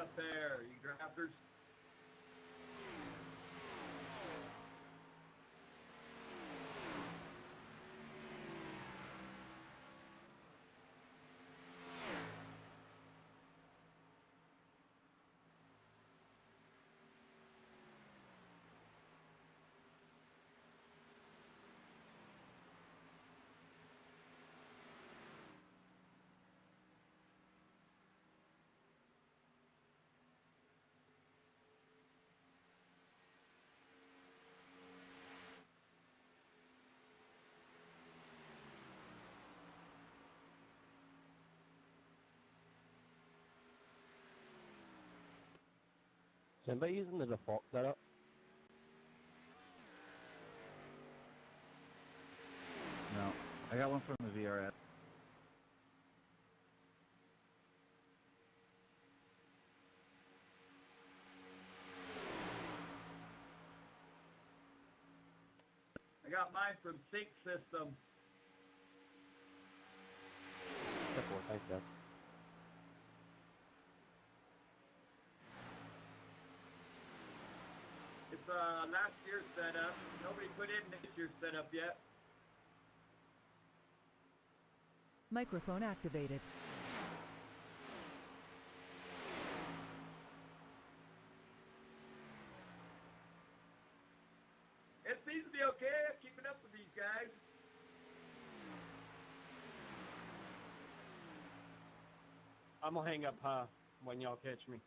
up there, you grafters. Is anybody using the default setup? No. I got one from the VRS. I got mine from Sync System. Simple, thanks, Jeff. It's last year's setup. Nobody put in this year's setup yet. Microphone activated. It seems to be okay. I'm keeping up with these guys. I'm gonna hang up when y'all catch me.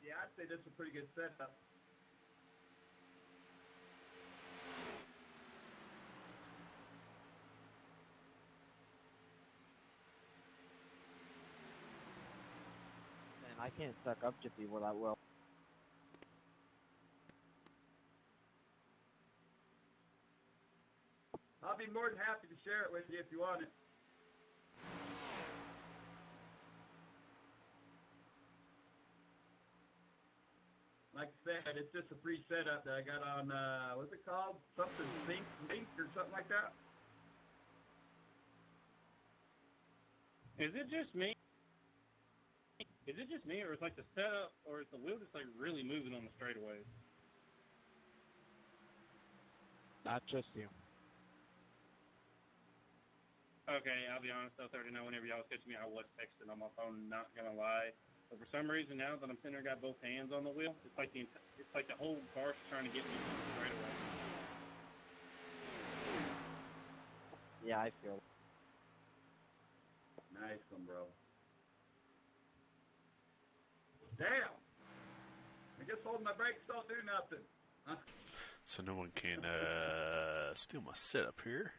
Yeah, I'd say this is a pretty good setup. Man, I can't suck up Jiffy without well. I'll be more than happy to share it with you if you want it. Like I said, it's just a free setup that I got on, what's it called? Something Link or something like that. Is it just me? Or is like the setup, or is the wheel just like really moving on the straightaways? Not just you. Okay, I'll be honest, though, 39, whenever y'all was catching me, I was texting on my phone, not gonna lie. But for some reason now that I'm sitting there, got both hands on the wheel, it's like the whole car's trying to get me right away. Yeah, I feel. Nice one, bro. Damn! I guess holding my brakes don't do nothing. Huh? So no one can steal my setup here.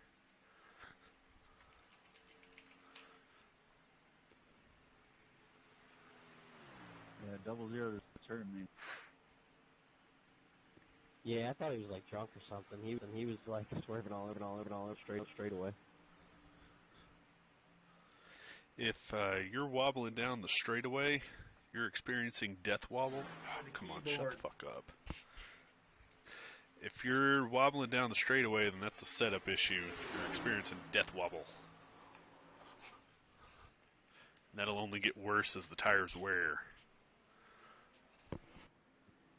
Yeah, 00 just turned me. Yeah, I thought he was like drunk or something. He was like swerving all over straight away. If you're wobbling down the straightaway, you're experiencing death wobble. Oh, come on, shut the fuck up. If you're wobbling down the straightaway, then that's a setup issue. You're experiencing death wobble. And that'll only get worse as the tires wear.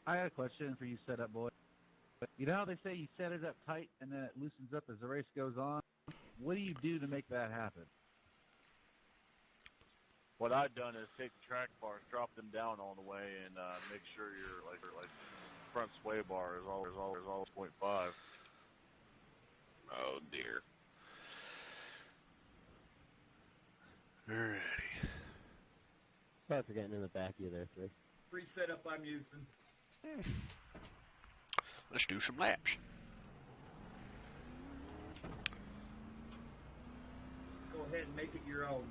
I got a question for you, setup boy. You know how they say you set it up tight and then it loosens up as the race goes on? What do you do to make that happen? What I've done is take the track bars, drop them down all the way, and make sure your like front sway bar is always 0.5. Oh dear. Alrighty. Sorry for getting in the back of you there, 3. free setup I'm using. Let's do some laps. Go ahead and make it your own.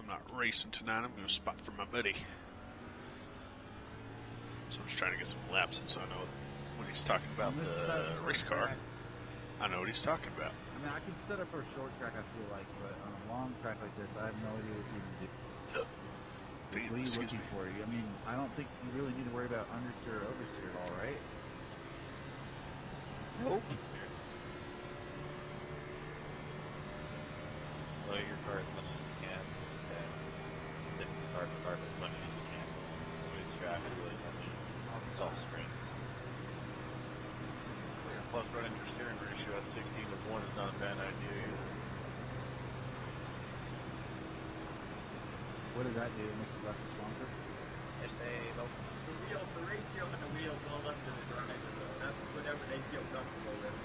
I'm not racing tonight. I'm going to spot for my buddy. So I'm just trying to get some laps in so I know when he's talking about the race car. I know what he's talking about. I mean, I can set up for a short track, I feel like, but on a long track like this, I have no idea what to even do. Damn, What are you excuse looking me. for? I mean, I don't think you really need to worry about understeer or oversteer at all, right? Nope. Slow your car as much as you can, and hit the start as much as you can. Avoid traffic really much. It's all strength. Plus, running your steering ratio at 16:1 is not a bad idea either. What does that do? It makes it less responsive? The ratio on the wheels all up to the driver, though. That's whatever they feel comfortable with.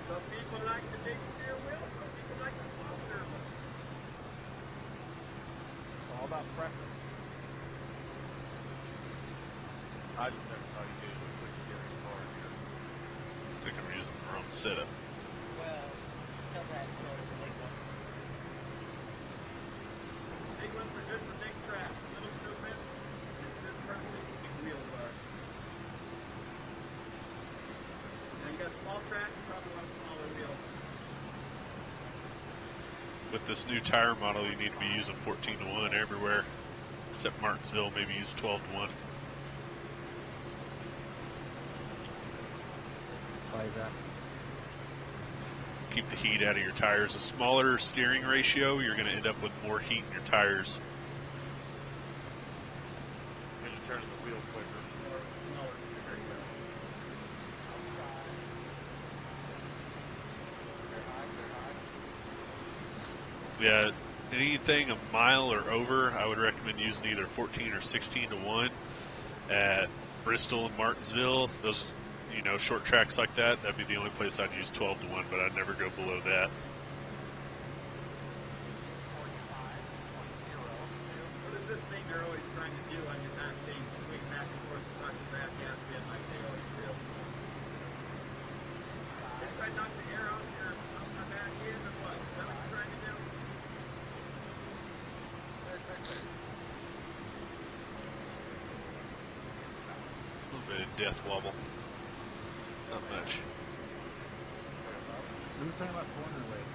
Some people like the big steer wheel, some people like the small steer wheel. It's all about preference. I just never thought you could put steering car here. I think I'm using the wrong setup. Well, tell that to the big one. Big ones are good for big tracks. Little stupid, it's just perfect. Big wheels are. Now you got small tracks, you probably want a smaller wheel. With this new tire model, you need to be using 14:1 everywhere, except Martinsville, maybe use 12:1. Why is that? Keep the heat out of your tires. A smaller steering ratio, you're going to end up with more heat in your tires. And you turn the wheel quicker. Or smaller steering wheel. Yeah, anything a mile or over, I would recommend using either 14 or 16:1. At Bristol and Martinsville, those, short tracks like that, that'd be the only place I'd use 12:1, but I'd never go below that. What is this thing they're always trying to do on your back thing? Swing back and forth and suck your back gas in like they always do. They try to knock the air out my back in or what? Is that what you're trying to do? A little bit of death wobble. Not much. We were talking about corner weight.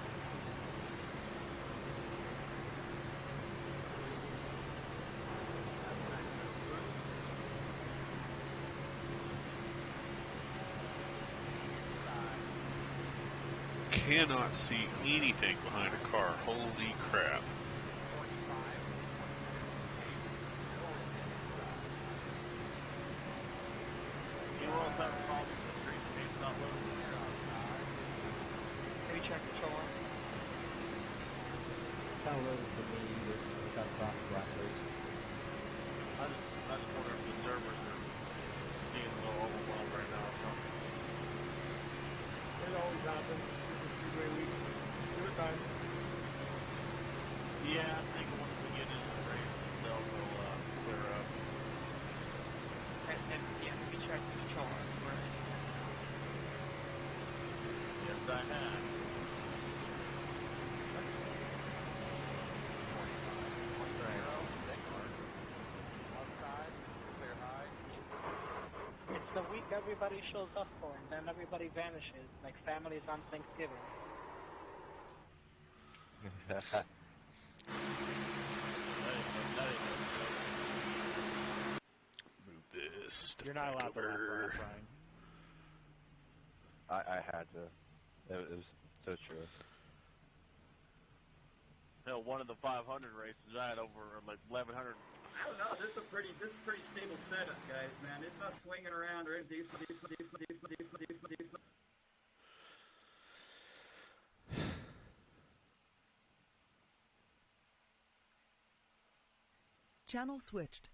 Cannot see anything behind a car. Holy crap. You also have a problem with the street space not loaded? Have you checked control on? Kind of loaded for me either. I got a cross black race. I just wonder if the servers are being a little overwhelmed right now or something. It always happens. It's a 3-day week. Give it time. Yeah, I'm thinking once we get into the race itself, we'll clear up. And yeah, have you checked control on? Yes, I have. It's the week everybody shows up for, and then everybody vanishes, like families on Thanksgiving. Move this stuff You're not back allowed to laugh over. at Brian. I had to. It was so true. Hell, one of the 500 races I had over like 1,100. I don't know. This is pretty stable setup, guys, man. It's not swinging around or anything. Channel switched.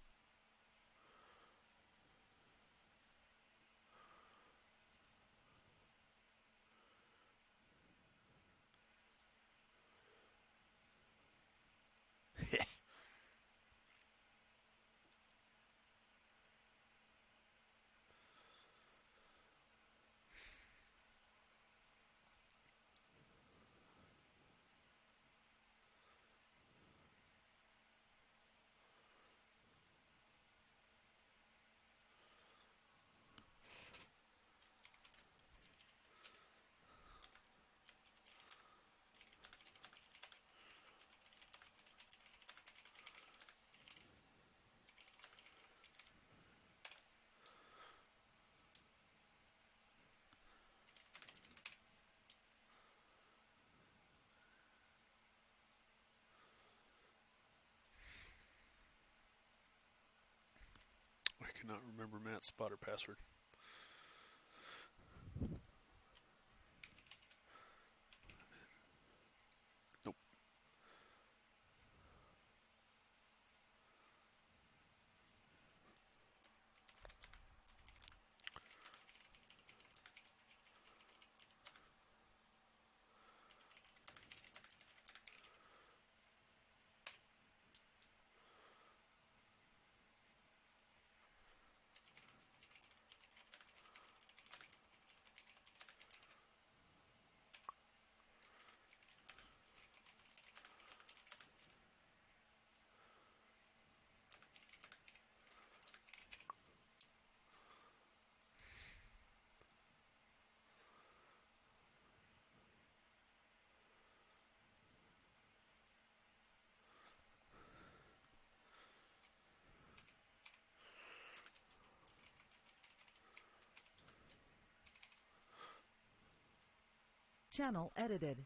I cannot remember Matt's spotter password. Nope. Channel edited.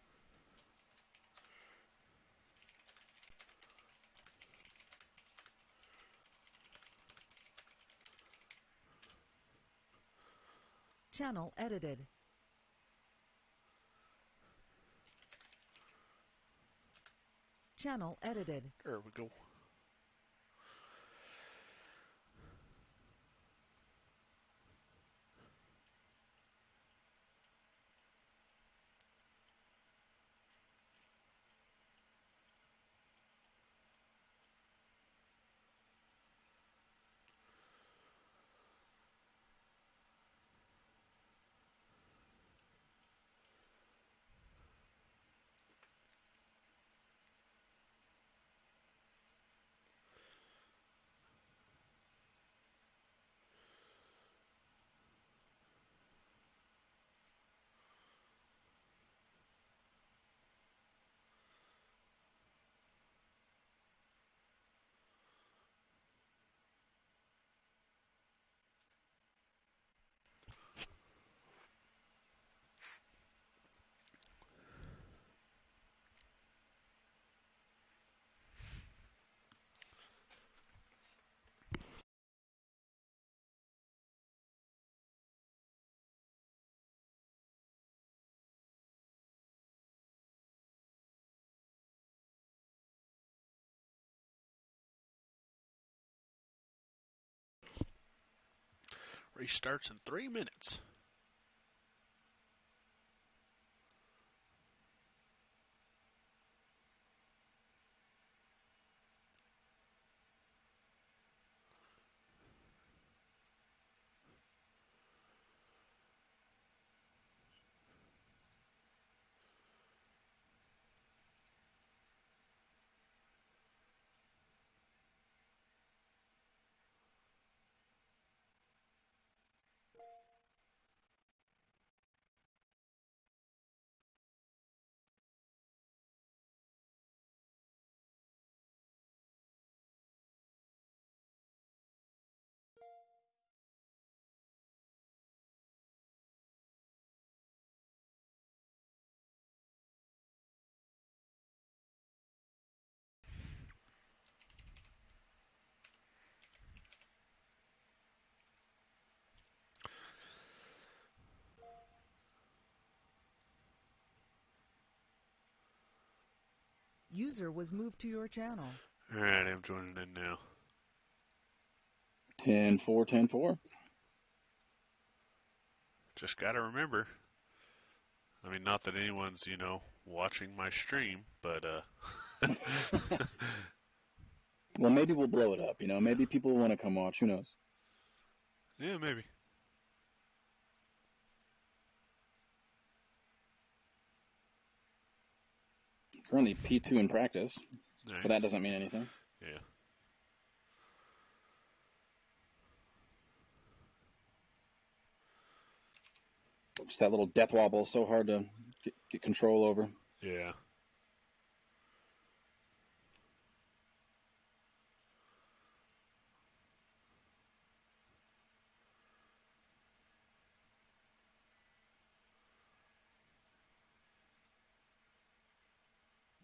Channel edited. Channel edited. There we go. Race starts in 3 minutes. User was moved to your channel. All right, I'm joining in now. 10-4, 10-4. Just got to remember. I mean, not that anyone's, watching my stream, but Well, maybe we'll blow it up, Maybe people will want to come watch. Who knows? yeah, maybe. Currently P2 in practice, Nice. but that doesn't mean anything. Yeah. Just that little death wobble is so hard to get control over. Yeah.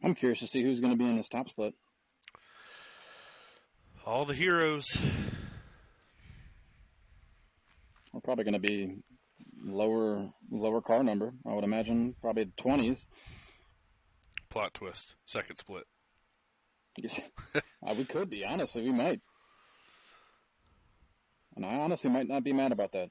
I'm curious to see who's going to be in this top split. All the heroes. probably going to be lower car number, I would imagine, probably the 20s. Plot twist. Second split. We could be, honestly, we might. And I honestly might not be mad about that.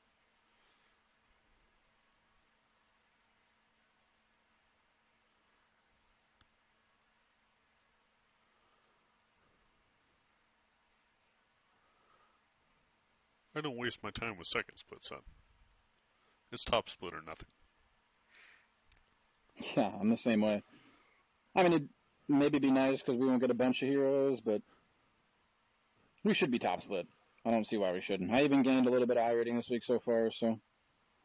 I don't waste my time with second split, son. It's top split or nothing. Yeah, I'm the same way. I mean, it'd maybe be nice because we won't get a bunch of heroes, but we should be top split. I don't see why we shouldn't. I even gained a little bit of I rating this week so far, so.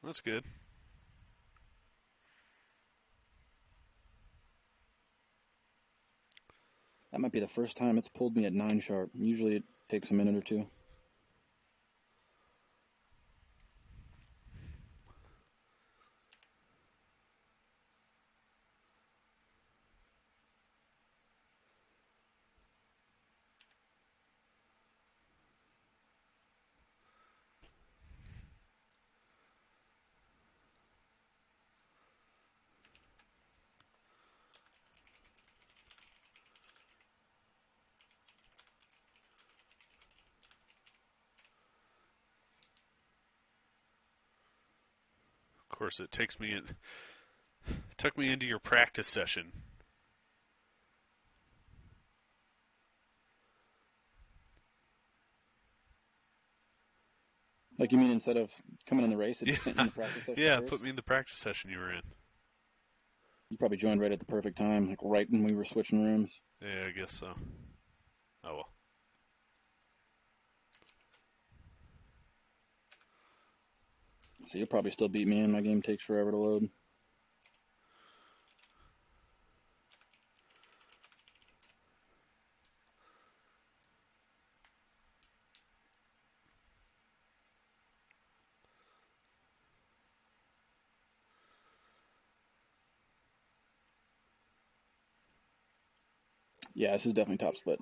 That's good. That might be the first time it's pulled me at 9 sharp. Usually it takes a minute or two. Of course, it took me into your practice session. Like, you mean instead of coming in the race, it sent you in the practice session Yeah, first? put me in the practice session you were in. You probably joined right at the perfect time, like right when we were switching rooms. Yeah, I guess so. Oh well. So you'll probably still beat me, and my game takes forever to load. Yeah, this is definitely top split.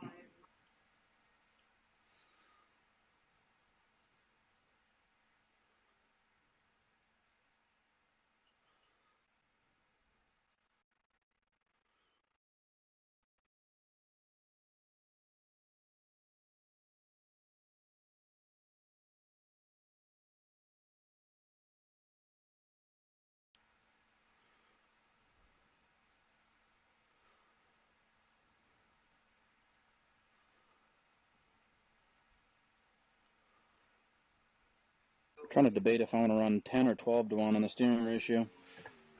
Trying to debate if I want to run 10 or 12 to 1 on the steering ratio.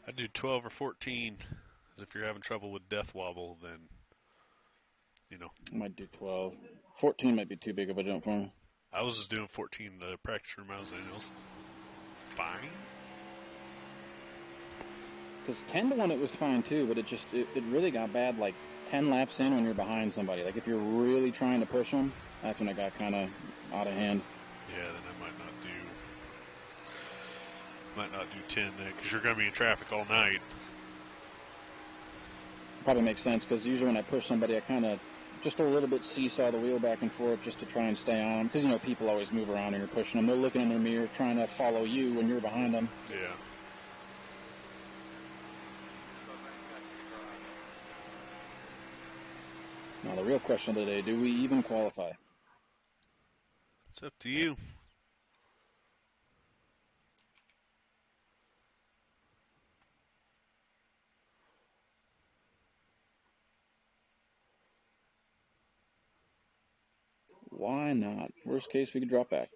I do 12 or 14, because if you're having trouble with death wobble, then, you know. I might do 12. 14 might be too big of a jump for me. I was just doing 14 the practice room I was in. It was fine. Because 10 to 1 it was fine too, but it really got bad like 10 laps in when you're behind somebody. Like if you're really trying to push them, that's when it got kind of out of hand. Yeah, then I might not do 10 then, because you're going to be in traffic all night. Probably makes sense, because usually when I push somebody, I kind of just a little bit seesaw the wheel back and forth just to try and stay on them. Because, you know, people always move around and you're pushing them. They're looking in their mirror trying to follow you when you're behind them. Yeah. Now, the real question of the day, do we even qualify? It's up to you. Why not? Worst case, we could drop back.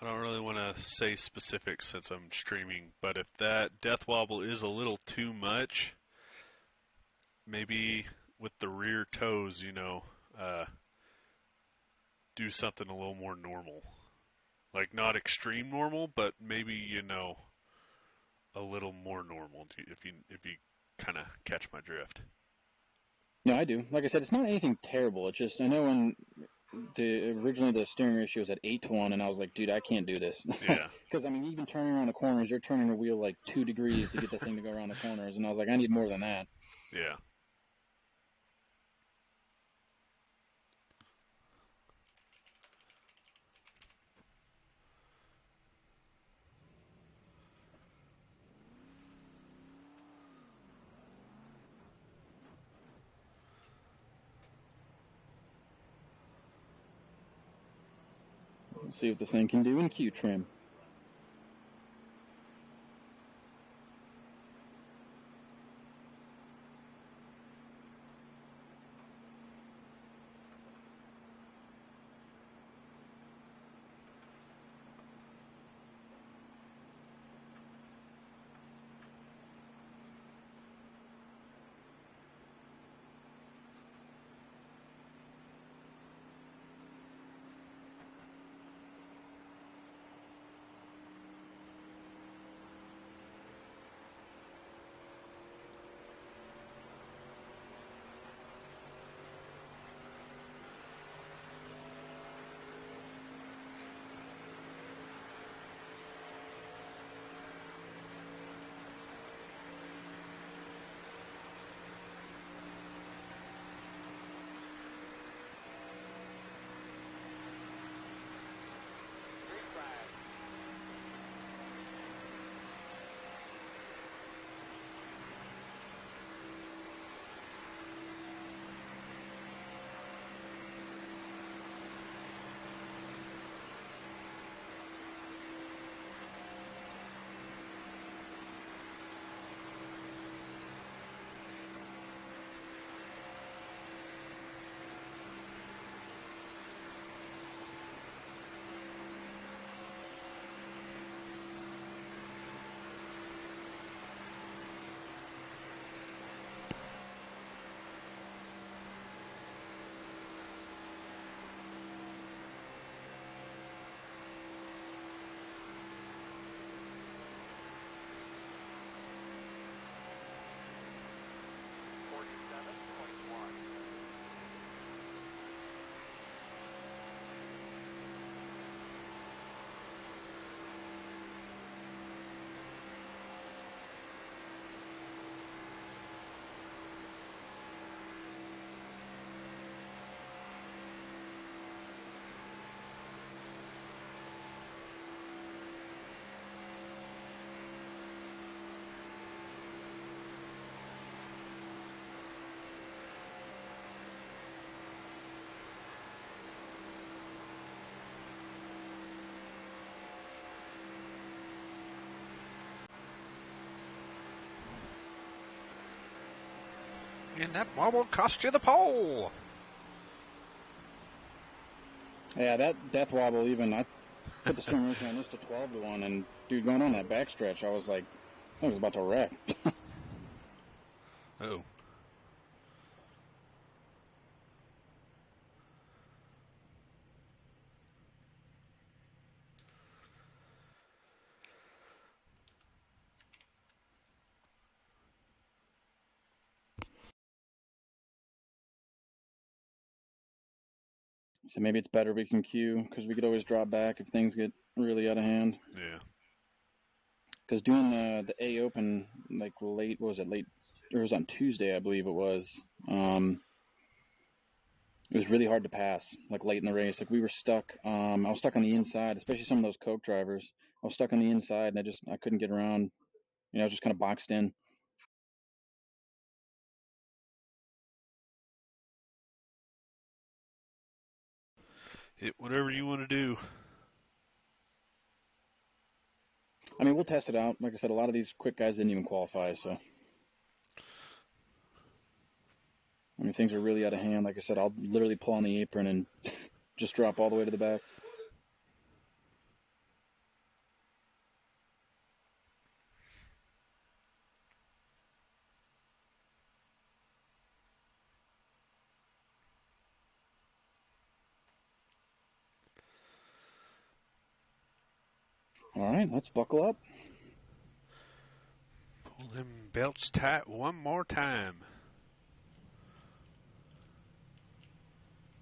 I don't really want to say specifics since I'm streaming, but if that death wobble is a little too much, maybe with the rear toes, you know, do something a little more normal. Like not extreme normal, but maybe, you know, a little more normal if you kind of catch my drift. No, I do. Like I said, it's not anything terrible. It's just, I know when originally the steering ratio was at 8 to 1, and I was like, dude, I can't do this. Yeah. Because, I mean, even turning around the corners, you're turning the wheel like 2 degrees to get the thing to go around the corners, and I was like, I need more than that. Yeah. see what this thing can do in Q trim. And that wobble cost you the pole. Yeah, that death wobble even, I put the string ratio on this to 12 to 1, and dude, going on that backstretch, I was like, I was about to wreck. Oh. So maybe it's better we can queue, because we could always drop back if things get really out of hand. Yeah. Because doing the A Open, like late, what was it, late, or it was on Tuesday, I believe it was, it was really hard to pass, like late in the race. Like we were stuck, I was stuck on the inside, especially some of those Coke drivers. I was stuck on the inside, and I couldn't get around, you know, I was just kind of boxed in. Hit whatever you want to do. I mean, we'll test it out. Like I said, a lot of these quick guys didn't even qualify, so. I mean, things are really out of hand. Like I said, I'll literally pull on the apron and just drop all the way to the back. All right, let's buckle up. Pull them belts tight one more time.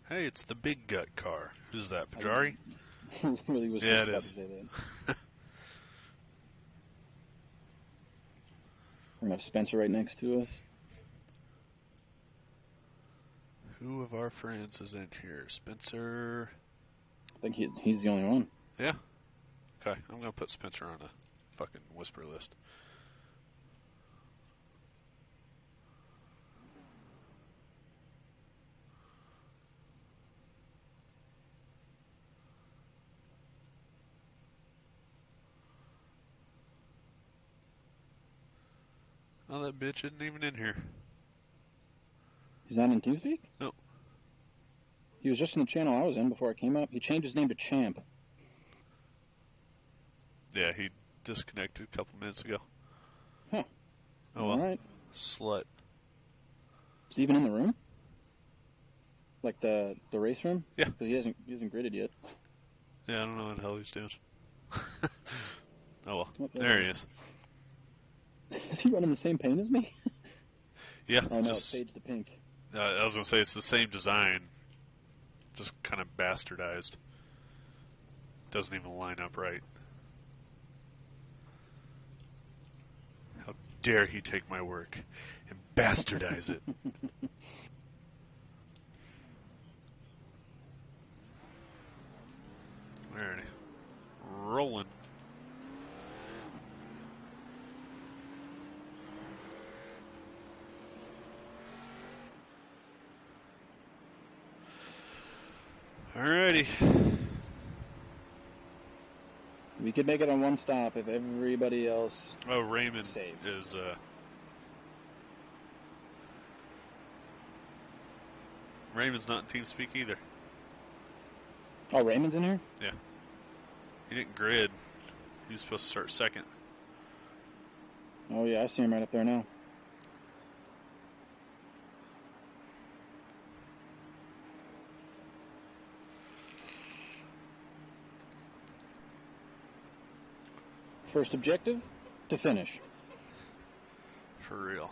Hey, it's the big gut car. Who's that, Pajari? I really was Yeah, just it about is. to say that. We're going to have Spencer right next to us. Who of our friends is in here? Spencer? I think he's the only one. Yeah? Okay, I'm going to put Spencer on a fucking whisper list. Oh, that bitch isn't even in here. He's not in TeamSpeak? Nope. He was just in the channel I was in before I came up. He changed his name to Champ. Yeah, he disconnected a couple minutes ago. Huh. Oh, well. All right. Slut. Is he even in the room? Like the race room? Yeah. Because he hasn't gridded yet. Yeah, I don't know what the hell he's doing. Oh, well. Oh, There he is. Is he running the same paint as me? Yeah. Oh, no, just, it's Sage the Pink. I was going to say it's the same design, just kind of bastardized. Doesn't even line up right. How dare he take my work and bastardize it. Alrighty. Rolling. Alrighty. We could make it on one stop if everybody else Oh, Raymond saves. is, Raymond's not in TeamSpeak either. Oh, Raymond's in here? Yeah. He didn't grid. He was supposed to start second. Oh, yeah, I see him right up there now. First objective, to finish. For real.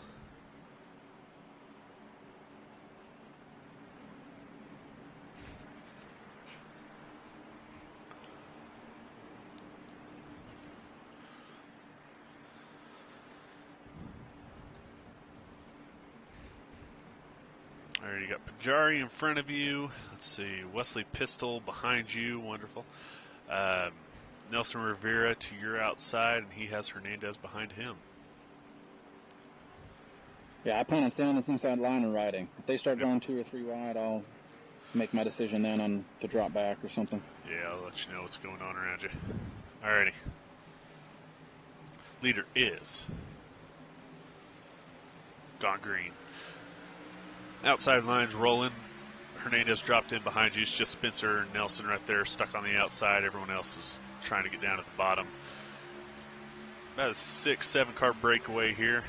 Alright, you got Pajari in front of you. Let's see, Wesley Pistol behind you. Wonderful. Nelson Rivera to your outside, and he has Hernandez behind him. Yeah, I plan on staying on this inside line and riding. If they start going 2 or 3 wide, I'll make my decision then on to drop back or something. Yeah, I'll let you know what's going on around you. Alrighty. Leader is gone green. Outside lines rolling. Hernandez dropped in behind you. It's just Spencer and Nelson right there stuck on the outside. Everyone else is trying to get down at the bottom. About a 6-7 car breakaway here.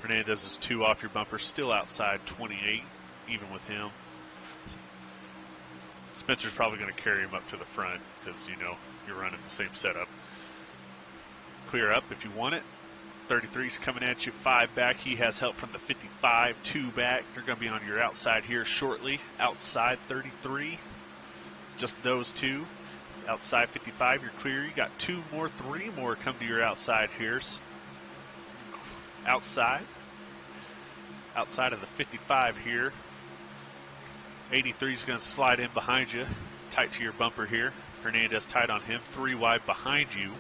Hernandez is 2 off your bumper, still outside 28, even with him. Spencer's probably going to carry him up to the front because, you know, you're running the same setup. Clear up if you want it. 33's coming at you, 5 back. He has help from the 55, 2 back. They're going to be on your outside here shortly. Outside 33, just those 2. Outside 55, you're clear. You got 2 more, 3 more come to your outside here. Outside of the 55 here. 83 is going to slide in behind you, tight to your bumper here. Hernandez tight on him, 3 wide behind you.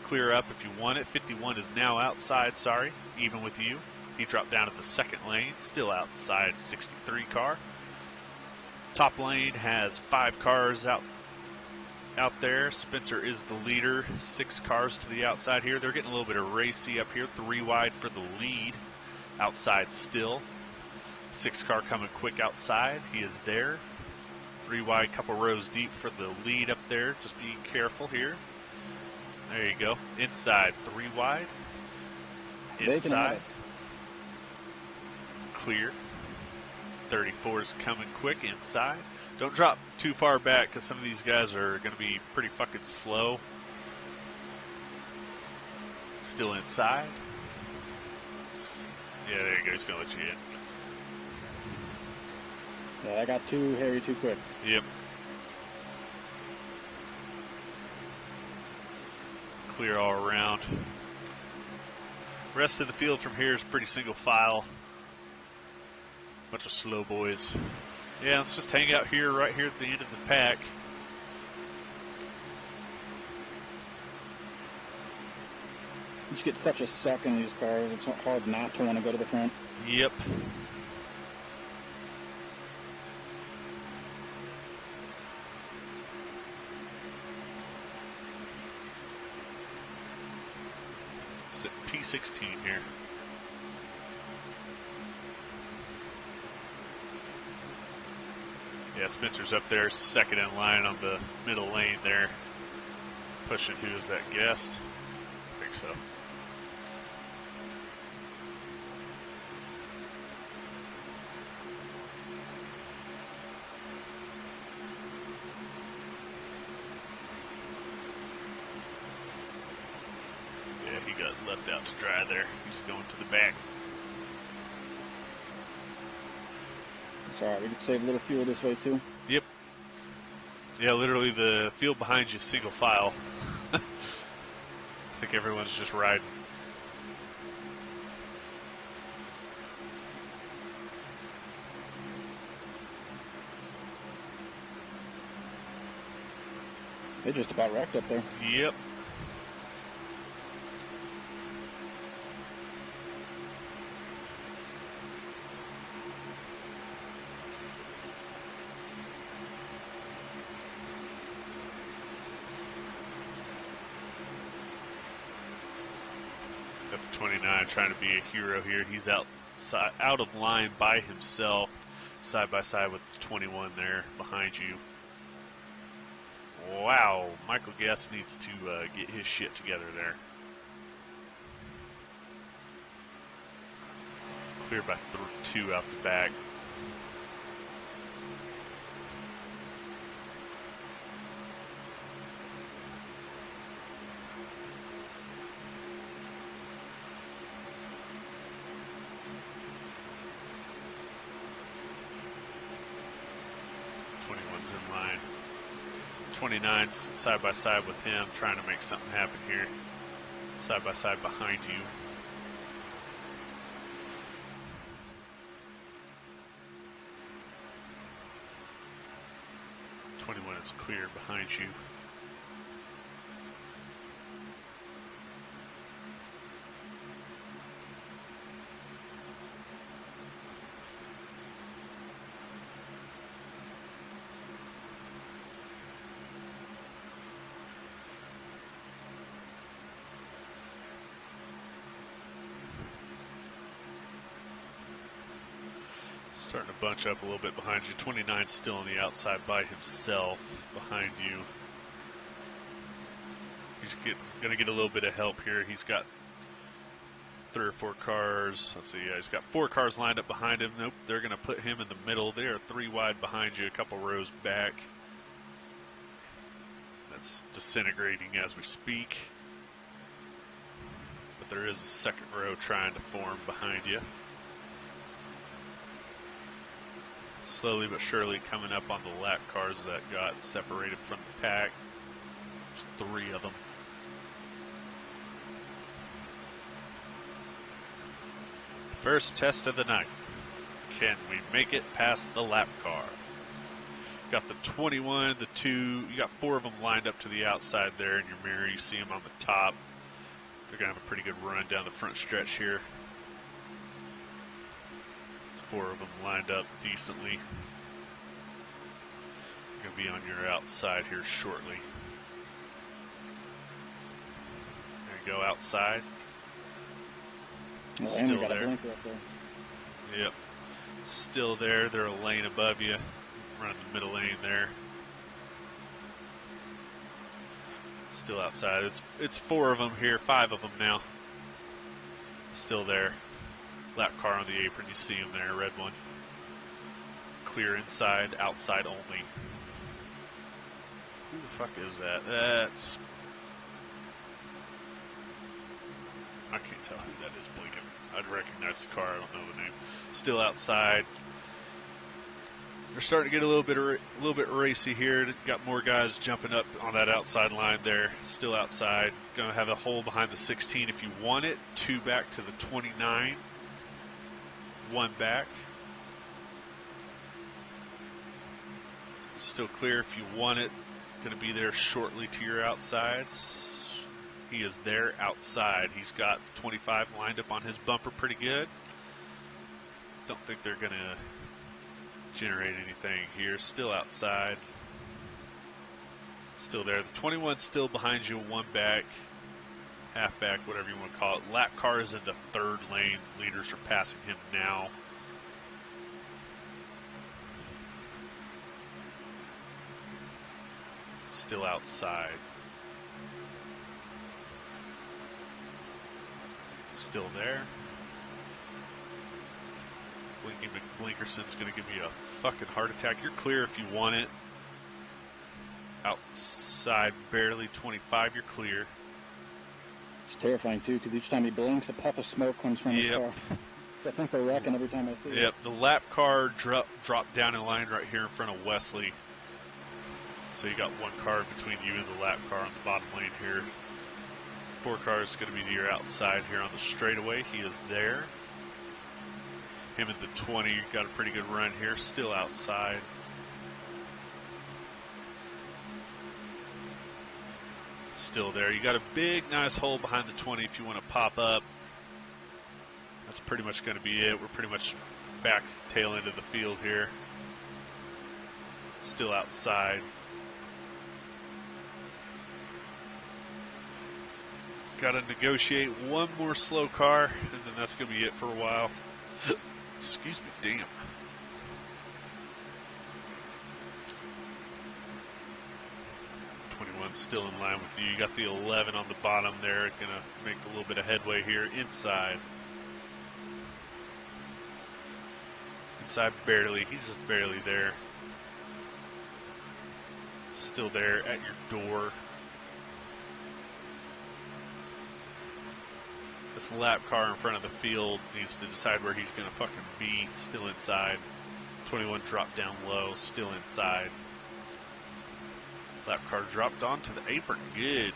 Clear up if you want it. 51 is now outside, sorry, even with you. He dropped down at the second lane, still outside 63 car. Top lane has 5 cars out there. Spencer is the leader, 6 cars to the outside here. They're getting a little bit of racy up here, 3 wide for the lead. Outside still. 6 car coming quick outside. He is there. 3 wide, couple rows deep for the lead up there. Just be careful here. There you go. Inside, 3 wide. Inside. Clear. 34 is coming quick inside. Don't drop too far back because some of these guys are going to be pretty fucking slow. Still inside. Yeah, there you go. He's going to let you in. Yeah, I got too hairy too quick. Yep. Clear all around. Rest of the field from here is pretty single file. Bunch of slow boys. Yeah, let's just hang out here, right here at the end of the pack. You just get such a suck in these cars. It's hard not to want to go to the front. Yep. P16 here. Yeah, Spencer's up there, second in line on the middle lane there. Pushing, who is that, Guest? I think so. Yeah, he got left out to dry there. He's going to the back. It's alright, we can save a little fuel this way too. Yep. Yeah, literally the field behind you is single file. I think everyone's just riding. They just about wrecked up there. Yep. Got the 29 trying to be a hero here. He's out of line by himself, side by side with the 21 there behind you. Wow, Michael Guest needs to get his shit together there. Clear by 2 out the back. In line. 29's side by side with him, trying to make something happen here. Side by side behind you. '21 is clear behind you. Starting to bunch up a little bit behind you. 29's still on the outside by himself behind you. He's going to get a little bit of help here. He's got 3 or 4 cars. Let's see, yeah, he's got 4 cars lined up behind him. Nope, they're going to put him in the middle. They are 3 wide behind you, a couple rows back. That's disintegrating as we speak. But there is a second row trying to form behind you. Slowly but surely coming up on the lap cars that got separated from the pack. There's 3 of them. First test of the night. Can we make it past the lap car? Got the 21, the 2, you got 4 of them lined up to the outside there in your mirror. You see them on the top. They're going to have a pretty good run down the front stretch here. 4 of them lined up decently. Going to be on your outside here shortly. There you go, outside. Well, Still got there. a blinker up there. Yep. Still there. They're a lane above you. Running the middle lane there. Still outside. It's 4 of them here. 5 of them now. Still there. Lap car on the apron. You see him there. Red one. Clear inside. Outside only. Who the fuck is that? That's... I can't tell who that is blinking. I'd recognize the car. I don't know the name. Still outside. They're starting to get a little bit racy here. Got more guys jumping up on that outside line there. Still outside. Going to have a hole behind the 16 if you want it. 2 back to the 29. 1 back. Still clear if you want it. Going to be there shortly to your outsides. He is there outside. He's got 25 lined up on his bumper pretty good. Don't think they're going to generate anything here. Still outside. Still there. The 21's still behind you, 1 back. halfback, whatever you want to call it. Lap car is in the third lane. Leaders are passing him now. Still outside. Still there. Blinky McBlinkerson's going to give me a fucking heart attack. You're clear if you want it. Outside, barely 25. You're clear. It's terrifying, too, because each time he blinks, a puff of smoke comes from his car. So I think they're wrecking every time I see it. Yep, the lap car dropped down in line right here in front of Wesley. So you got one car between you and the lap car on the bottom lane here. 4 cars going to be to your outside here on the straightaway. He is there. Him at the 20 got a pretty good run here. Still outside. Still there. You got a big, nice hole behind the 20 if you want to pop up. That's pretty much going to be it. We're pretty much back tail end of the field here. Still outside. Got to negotiate one more slow car, and then that's going to be it for a while. Excuse me, damn. Still in line with you. You got the 11 on the bottom there. Going to make a little bit of headway here inside. Inside barely. He's just barely there. Still there at your door. This lap car in front of the field needs to decide where he's going to fucking be. Still inside. 21 dropped down low. Still inside. Lap car dropped onto the apron. Good.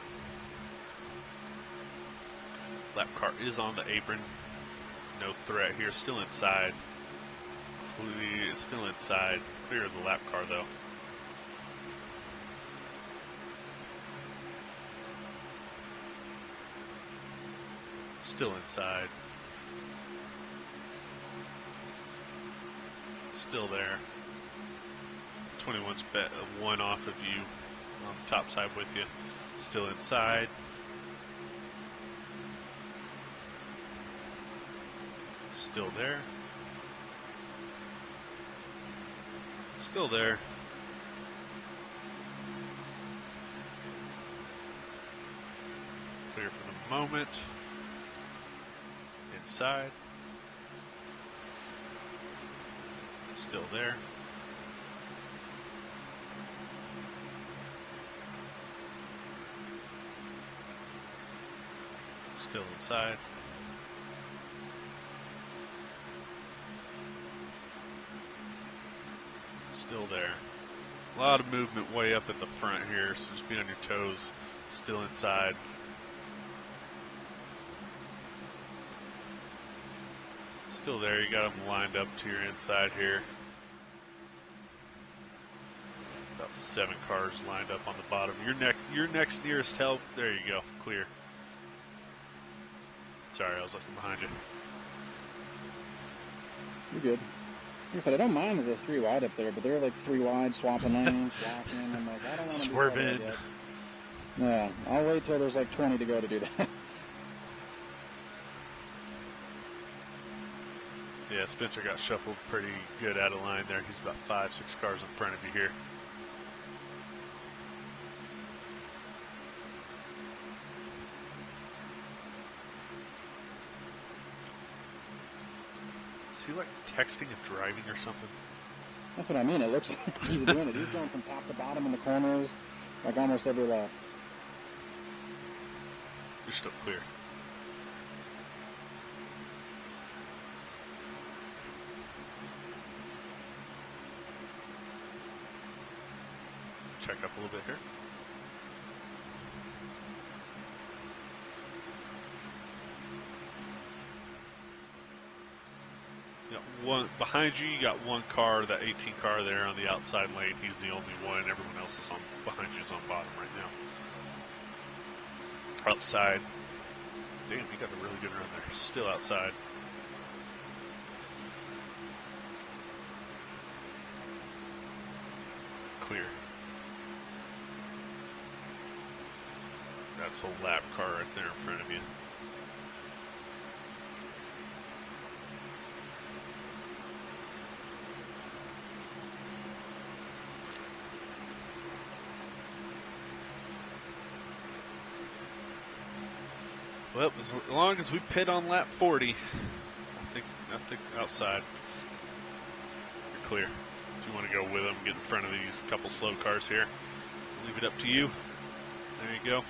Lap car is on the apron. No threat here. Still inside. Clear. Still inside. Clear of the lap car though. Still inside. Still there. 21's bet one off of you. On the top side with you. Still inside. Still there. Still there. Clear for the moment. Inside. Still there. Still inside. Still there. A lot of movement way up at the front here, so just be on your toes. Still inside. Still there. You got them lined up to your inside here. About 7 cars lined up on the bottom. Your next nearest help. There you go. Clear. Sorry, I was looking behind you. You're good. Like I said, I don't mind the 3 wide up there, but they're like 3 wide, swapping lanes, blocking. I'm like, I don't want to do that yet. Yeah, I'll wait till there's like 20 to go to do that. Yeah, Spencer got shuffled pretty good out of line there. He's about 5, 6 cars in front of you here. Is he like texting and driving or something? That's what I mean. It looks like he's doing it. He's going from top to bottom in the corners, like almost every lap. You're still clear. Check up a little bit here. One behind you, you got one car, that 18 car there on the outside lane. He's the only one. Everyone else is on behind you is on bottom right now. Outside. Damn, he got a really good run there. Still outside. Clear. That's a lap car right there in front of you. Well, as long as we pit on lap 40, I think outside, you're clear. If you want to go with them, get in front of these couple slow cars here, leave it up to you. There you go.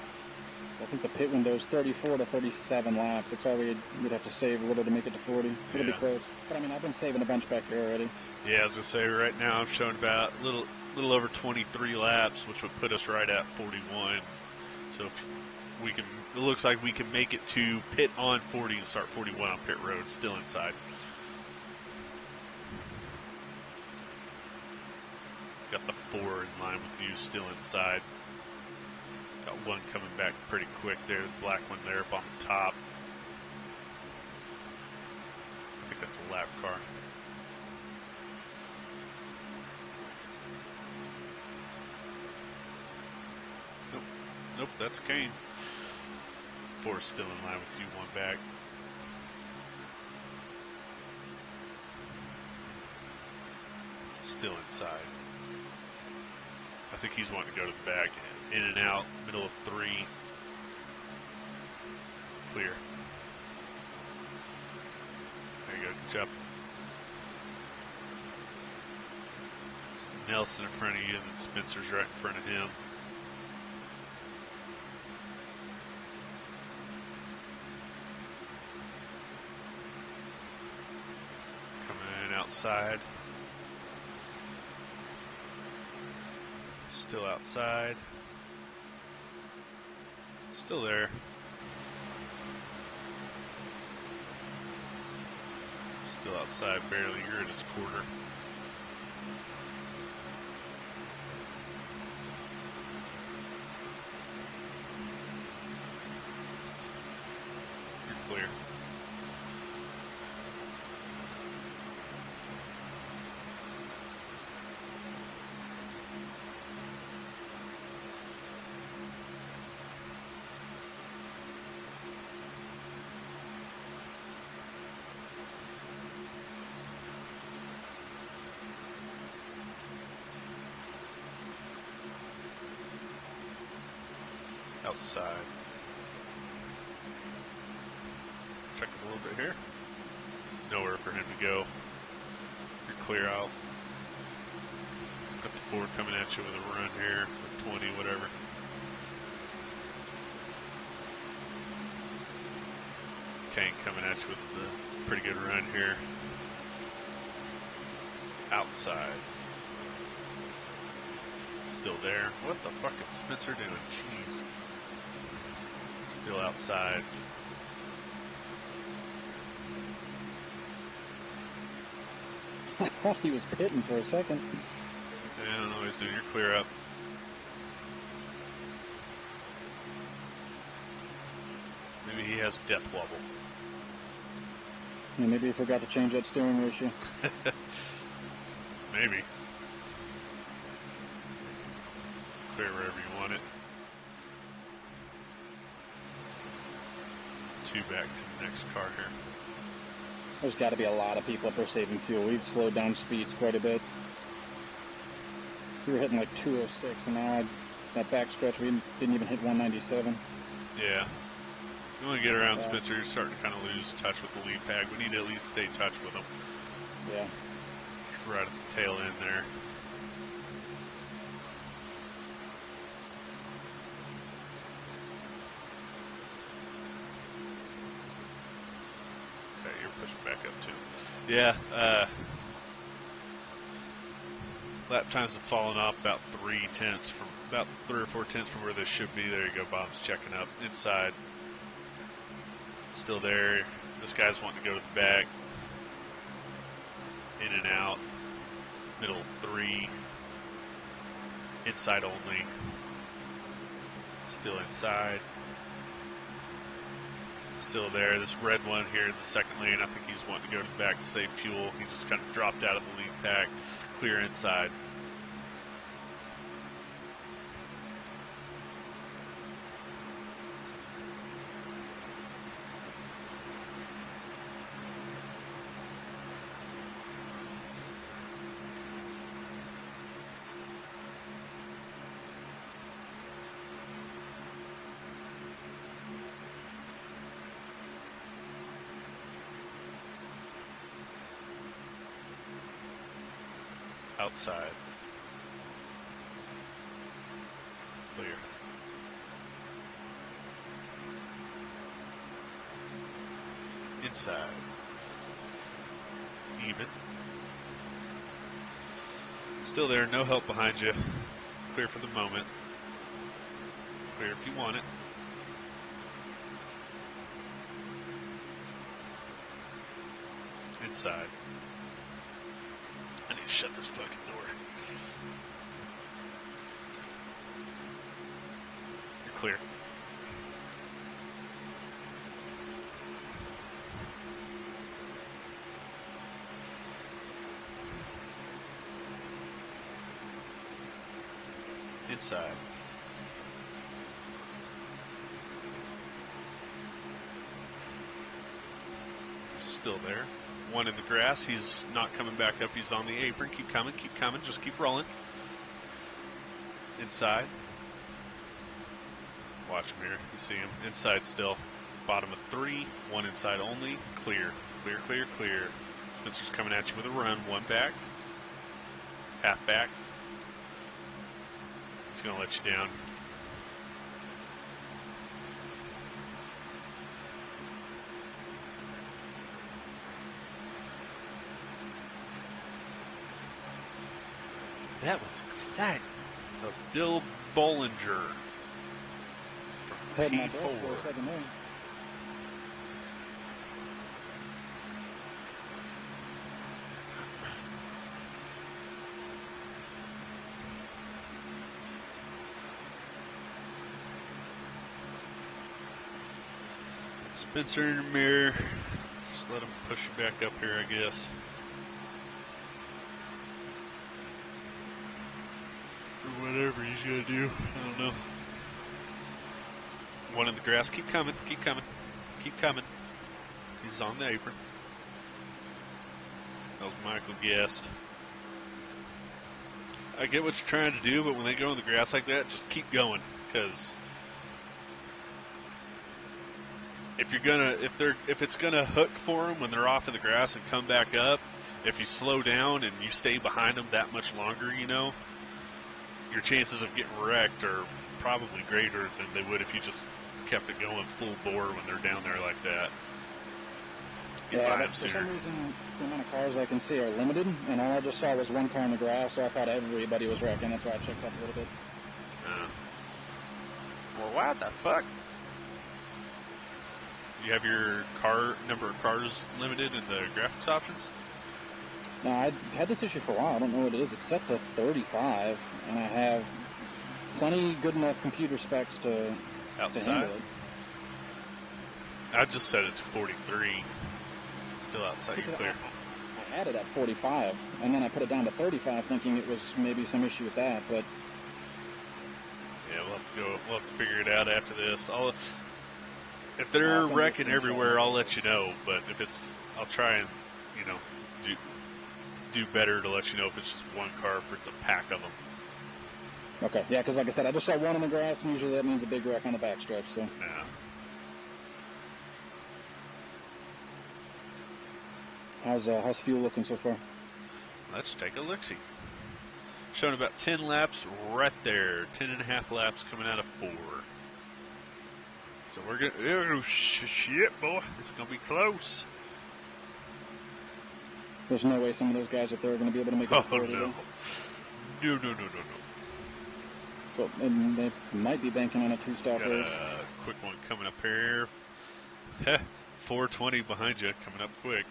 I think the pit window is 34 to 37 laps. That's why we'd have to save a little to make it to 40. It'll be close. But I mean, I've been saving a bunch back here already. Yeah, I was gonna say right now I'm showing about a little over 23 laps, which would put us right at 41. So if we can, it looks like we can make it to pit on 40 and start 41 on pit road, still inside. Got the 4 in line with you, still inside. Got one coming back pretty quick there, the black one there up on the top. I think that's a lap car. Nope, that's Kane. 4 still in line with you, 1 back. Still inside. I think he's wanting to go to the back. In and out, middle of 3. Clear. There you go, good job. Nelson in front of you, and then Spencer's right in front of him. Coming outside. Still outside. Still there. Still outside barely. You're in his quarter. You're clear. Outside. Check it a little bit here. Nowhere for him to go. You're clear out. Got the 4 coming at you with a run here, or 20, whatever. Kane coming at you with a pretty good run here. Outside. Still there. What the fuck is Spencer doing? Jeez. Still outside. I thought he was pitting for a second. Yeah, I don't know what he's doing. You're clear up. Maybe he has death wobble. Yeah, maybe he forgot to change that steering ratio. Maybe. Clear wherever you want it. 2 back to the next car here. There's got to be a lot of people up there saving fuel. We've slowed down speeds quite a bit. We were hitting like 206, and now that backstretch we didn't even hit 197. Yeah. You want to get around Spencer, you're starting to kind of lose touch with the lead pack. We need to at least stay in touch with him. Yeah. Right at the tail end there. Okay, you're pushing back up too. Yeah, lap times have fallen off about 3 or 4 tenths from where they should be. There you go, Bob's checking up. Inside. Still there. This guy's wanting to go to the back. In and out. Middle 3. Inside only. Still inside. Still there. This red one here in the second lane, I think he's wanting to go to the back to save fuel. He just kind of dropped out of the lead pack. Clear inside. Outside. Clear. Inside. Even. Still there, no help behind you. Clear for the moment. Clear if you want it. Inside. I need to shut this fucking door. You're clear. Inside. Still there. One in the grass. He's not coming back up. He's on the apron. Keep coming. Keep coming. Just keep rolling. Inside. Watch him here. You see him. Inside still. Bottom of 3. One inside only. Clear. Clear, clear, clear. Spencer's coming at you with a run. One back. Half back. He's going to let you down. That was exciting. That was Bill Bollinger from Had my breath for a P4. second there. Spencer in the mirror. Just let him push you back up here, I guess. Or whatever he's gonna do. I don't know. One in the grass. Keep coming. Keep coming. Keep coming. He's on the apron. That was Michael Guest. I get what you're trying to do, but when they go in the grass like that, just keep going. Because if it's gonna hook for them when they're off in the grass and come back up, if you slow down and you stay behind them that much longer, you know, your chances of getting wrecked are probably greater than they would if you just kept it going full bore when they're down there like that. Yeah, but for some reason, the amount of cars I can see are limited, and all I just saw was one car in the grass, so I thought everybody was wrecking. That's why I checked up a little bit. Well, what the fuck? You have your number of cars limited in the graphics options? No, I had this issue for a while. I don't know what it is. It's set to 35, and I have plenty good enough computer specs to handle it. I just set it to 43. Still outside, you're clear. I had it at 45, and then I put it down to 35, thinking it was maybe some issue with that, but... Yeah, we'll have to figure it out after this. If they're wrecking everywhere, I'll let you know, but I'll try and, you know, do better to let you know if it's just one car, if it's a pack of them. Okay, yeah, because like I said, I just saw one in the grass, and usually that means a big wreck on the backstretch, so... Yeah. How's fuel looking so far? Let's take a look-see. Showing about 10 laps right there. 10.5 laps coming out of 4. So we're going to... Oh, shit, boy. This is going to be close. There's no way some of those guys up there are going to be able to make it. Oh, no. No. So, and they might be banking on a two-stop Got race. a quick one coming up here. 420 behind you, coming up quick.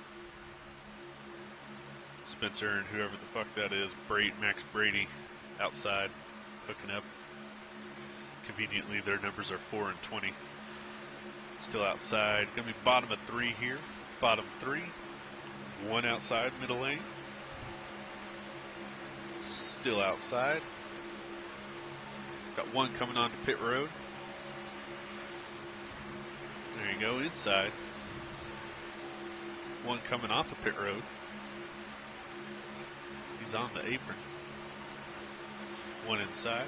Spencer and whoever the fuck that is, Max Brady, outside, hooking up. Conveniently, their numbers are 4 and 20. Still outside. Going to be bottom of 3 here. Bottom 3. One outside, middle lane. Still outside. Got one coming onto pit road. There you go, inside. One coming off of pit road. He's on the apron. One inside.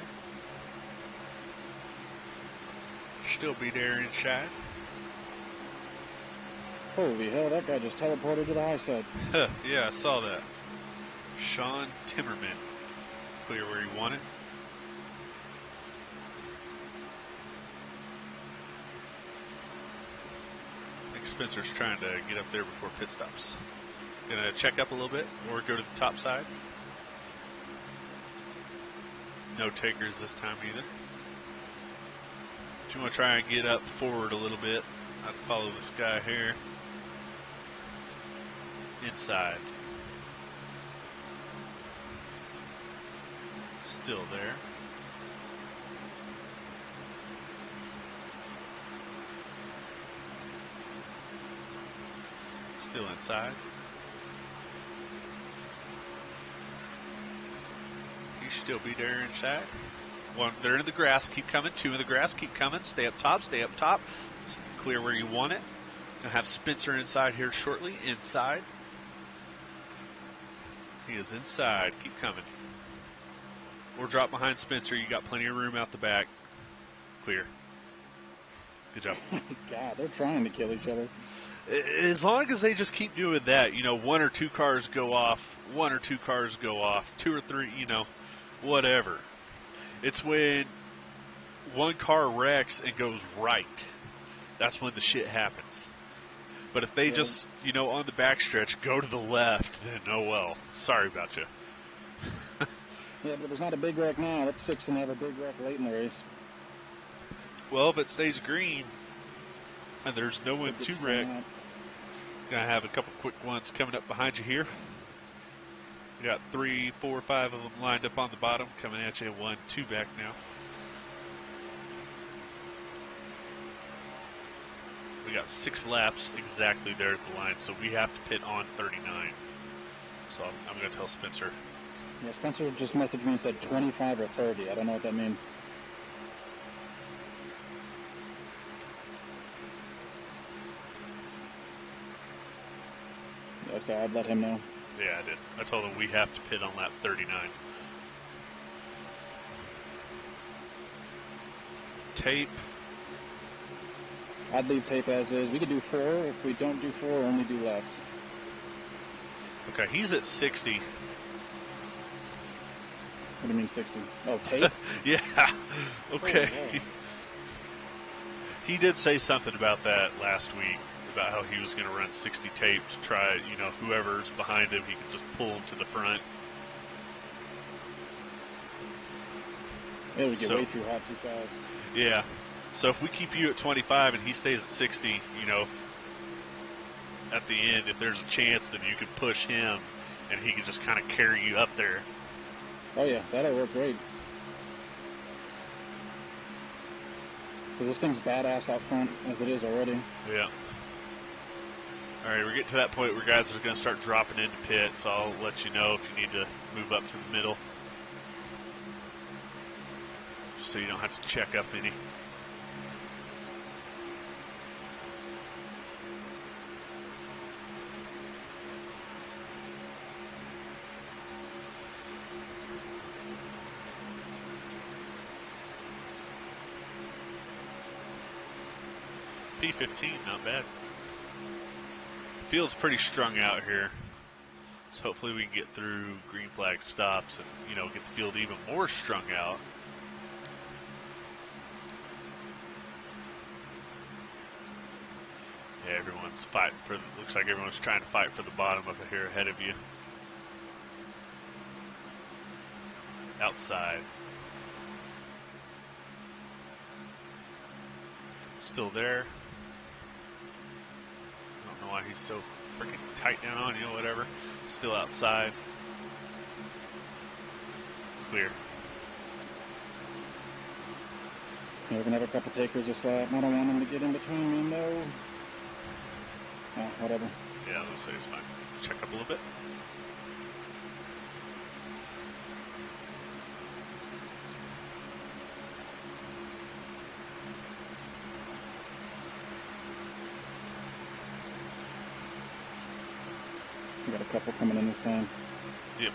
Still be there inside. Holy hell, that guy just teleported to the high side. Yeah, I saw that. Sean Timmerman. Clear where you want it. I think Spencer's trying to get up there before pit stops. Gonna check up a little bit or go to the top side. No takers this time either. If you want to try and get up forward a little bit, I'd follow this guy here. Inside. Still there. Still inside. You should still be there inside. One, they're in the grass. Keep coming. Two in the grass. Keep coming. Stay up top. Stay up top. Clear where you want it. Gonna have Spencer inside here shortly. Inside. He is inside. Keep coming. Or drop behind Spencer. You got plenty of room out the back. Clear. Good job. God, they're trying to kill each other. As long as they just keep doing that, you know, one or two cars go off, one or two cars go off, two or three, you know, whatever. It's when one car wrecks and goes right. That's when the shit happens. But if they just, you know, on the backstretch go to the left, then oh well. Sorry about you. Yeah, but there's not a big wreck now. Let's fix and have a big wreck late in the race. Well, if it stays green and there's no one to wreck, gonna have a couple quick ones coming up behind you here. We got 3, 4, 5 of them lined up on the bottom, coming at you. 1, 2 back now. We got 6 laps exactly there at the line, so we have to pit on 39. So I'm going to tell Spencer. Yeah, Spencer just messaged me and said 25 or 30. I don't know what that means. Yeah, so I'd let him know. Yeah, I did. I told him we have to pit on lap 39. Tape. I'd leave tape as is. We could do 4. If we don't do 4, only do lefts. Okay, he's at 60. What do you mean 60? Oh, tape? Yeah. Okay. Oh, wow. He did say something about that last week, about how he was going to run 60 tape to try, you know, whoever's behind him, he could just pull him to the front. It would get way too hot too fast. Yeah. So if we keep you at 25 and he stays at 60, you know, at the end, if there's a chance, then you can push him and he can just kind of carry you up there. Oh, yeah, that'll work great. Because this thing's badass out front as it is already. Yeah. All right, we're getting to that point where guys are going to start dropping into pit, so I'll let you know if you need to move up to the middle. Just so you don't have to check up any. P15, not bad. Field's pretty strung out here, so hopefully we can get through green flag stops and, you know, get the field even more strung out. Yeah, everyone's fighting for, looks like everyone's trying to fight for the bottom up here ahead of you. Outside. Still there. I don't know why he's so freaking tight down on you, whatever. Still outside. Clear. Yeah, we're going to have a couple takers this lap. I don't want them to get in between me, no. Oh, whatever. Yeah, let's say it's fine. Check up a little bit. We got a couple coming in this time. Yep.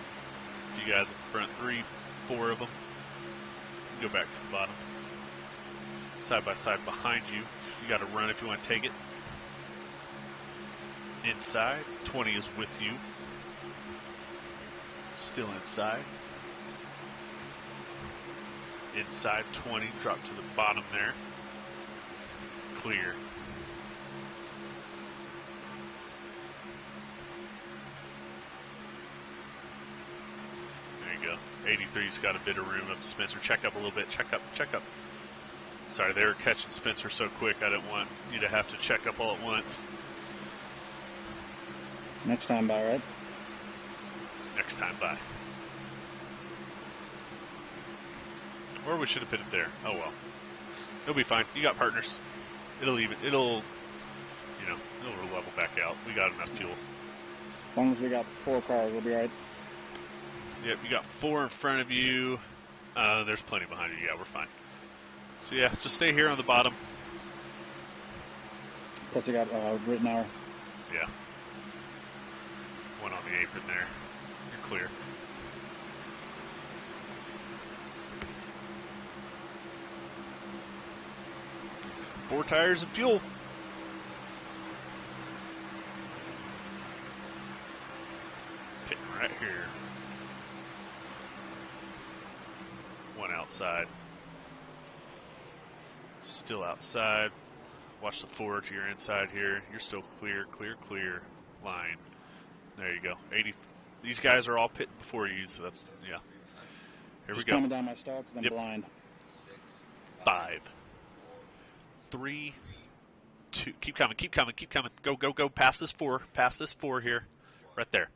You guys at the front, 3, 4 of them. Go back to the bottom. Side by side behind you. You got to run if you want to take it. Inside. 20 is with you. Still inside. Inside 20, drop to the bottom there. Clear. There you go. 83's got a bit of room up Spencer. Check up a little bit. Check up, check up. Sorry, they were catching Spencer so quick, I didn't want you to have to check up all at once. Next time by, right? Next time by. Or we should have put it there. Oh well. It'll be fine. You got partners. It'll level back out. We got enough fuel. As long as we got 4 cars, we'll be right. Yep, you got 4 in front of you. There's plenty behind you. Yeah, we're fine. So yeah, just stay here on the bottom. Plus we got written hour. Yeah. 1 on the apron there. You're clear. Four tires and fuel. Pitting right here. 1 outside. Still outside. Watch the 4 to your inside here. You're still clear, clear, clear. Line. There you go. 80. These guys are all pitting before you, so that's, yeah. Here Just we go. coming down my stall because I'm blind. 5, 3, 2. Keep coming, keep coming, keep coming. Go, go, go. Past this 4. Past this 4 here. Right there.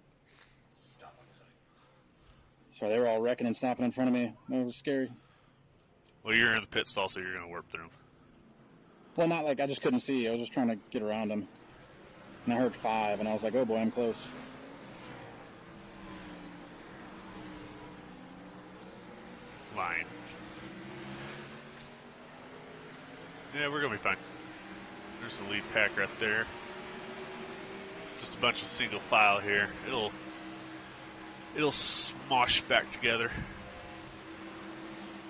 So they were all wrecking and stopping in front of me. It was scary. Well, you're in the pit stall, so you're going to warp through them. Well, not like I just couldn't see. I was just trying to get around them. And I heard 5, and I was like, oh boy, I'm close. Line. Yeah, we're going to be fine. There's the lead pack right there. Just a bunch of single file here. It'll smosh back together.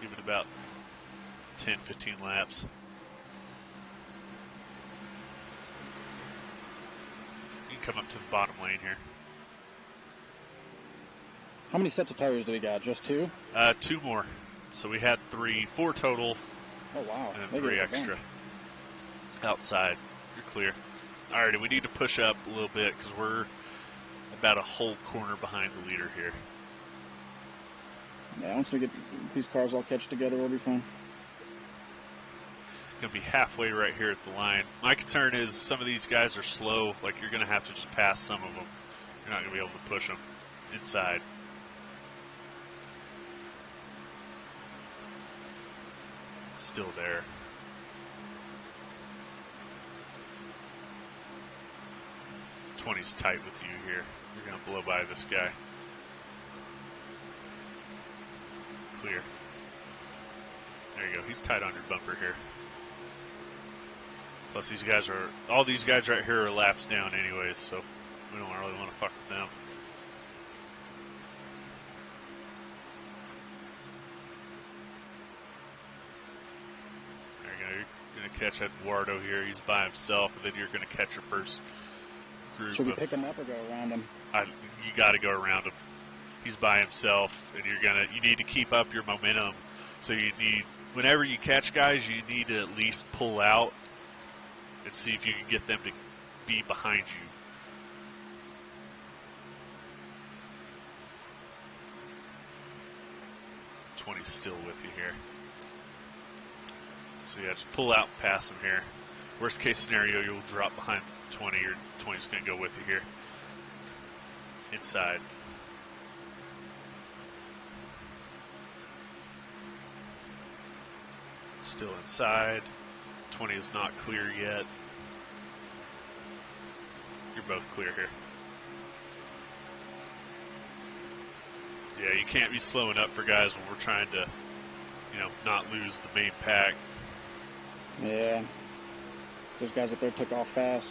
Give it about 10, 15 laps. You can come up to the bottom lane here. How many sets of tires do we got? Just 2? 2 more. So we had 3, 4 total. Oh, wow. And They then 3 gave us a extra. bunch. Outside. You're clear. Alrighty, we need to push up a little bit because we're about a whole corner behind the leader here. Yeah, once we get these cars all catch together, we'll be fine. Going to be halfway right here at the line. My concern is some of these guys are slow. Like, you're going to have to just pass some of them. You're not going to be able to push them inside. Still there. '20's tight with you here. You're going to blow by this guy. Clear. There you go. He's tight on your bumper here. Plus all these guys right here are laps down anyways, so we don't really want to fuck with them. You're going to catch Eduardo here. He's by himself, and then you're going to catch your first group. Should we pick him up or go around him? You got to go around him. He's by himself, and you need to keep up your momentum. So whenever you catch guys, you need to at least pull out and see if you can get them to be behind you. '20's still with you here. So yeah, just pull out and pass him here. Worst case scenario, you'll drop behind 20, or 20's going to go with you here. Inside. Still inside. 20 is not clear yet. You're both clear here. Yeah, you can't be slowing up for guys when we're trying to, not lose the main pack. Yeah. Those guys up there took off fast.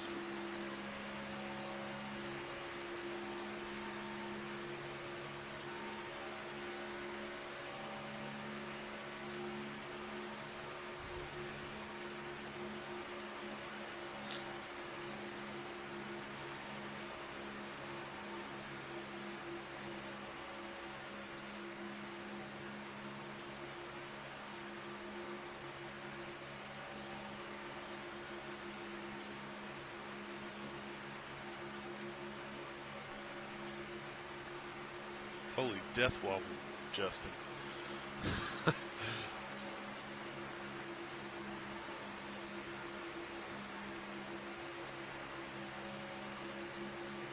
Holy death wobble, Justin.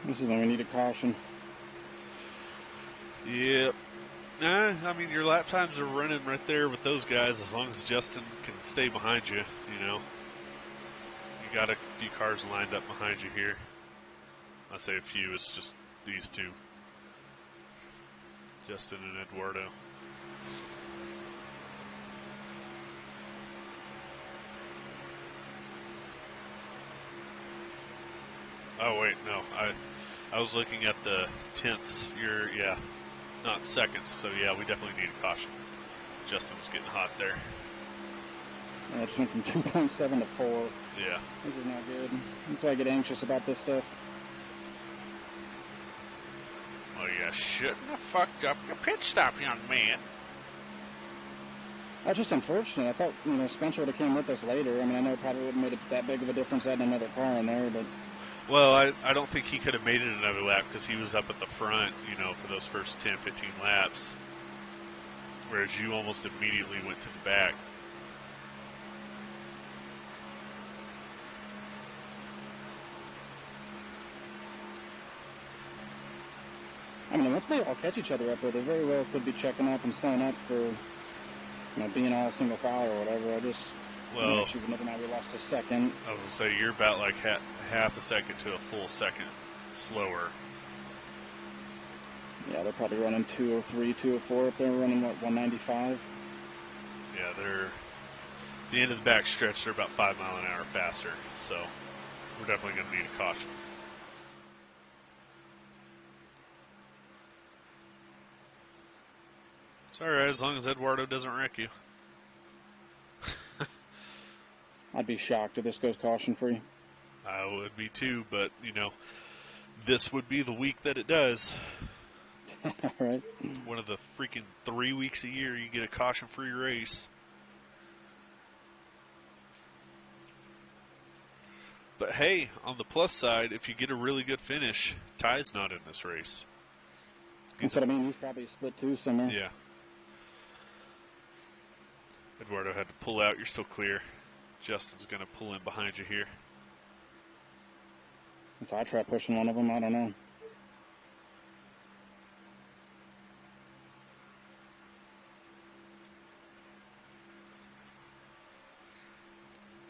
This is when we need a caution. Yep. I mean, your lap times are running right there with those guys as long as Justin can stay behind you, you know. You got a few cars lined up behind you here. I say a few, it's just these two. Justin and Eduardo. Oh wait, no. I was looking at the tenths. Yeah, not seconds. So yeah, we definitely need a caution. Justin's getting hot there. I just went from 2.7 to 4. Yeah. This is not good. That's why I get anxious about this stuff. Oh, you shouldn't have fucked up your pit stop, young man. That's just unfortunate. I thought, Spencer would have came with us later. I mean, I know it probably wouldn't have made that big of a difference adding another car in there, but... Well, I don't think he could have made it another lap because he was up at the front, for those first 10, 15 laps. Whereas you almost immediately went to the back. I mean, once they all catch each other up there, they very well could be checking up and slowing up for, being all single file or whatever. I just, she would never know we lost a second. I was going to say, you're about like half a second to a full second slower. Yeah, they're probably running 203, 204 if they're running, 195? Yeah, the end of the back stretch, they're about 5 mile an hour faster, so we're definitely going to need a caution. It's alright, as long as Eduardo doesn't wreck you. I'd be shocked if this goes caution-free. I would be too, but, this would be the week that it does. Right. One of the freaking 3 weeks a year you get a caution-free race. But hey, on the plus side, if you get a really good finish, Ty's not in this race. That's what I mean. He's probably split two somewhere. Yeah. Eduardo had to pull out. You're still clear. Justin's going to pull in behind you here. So I try pushing one of them. I don't know.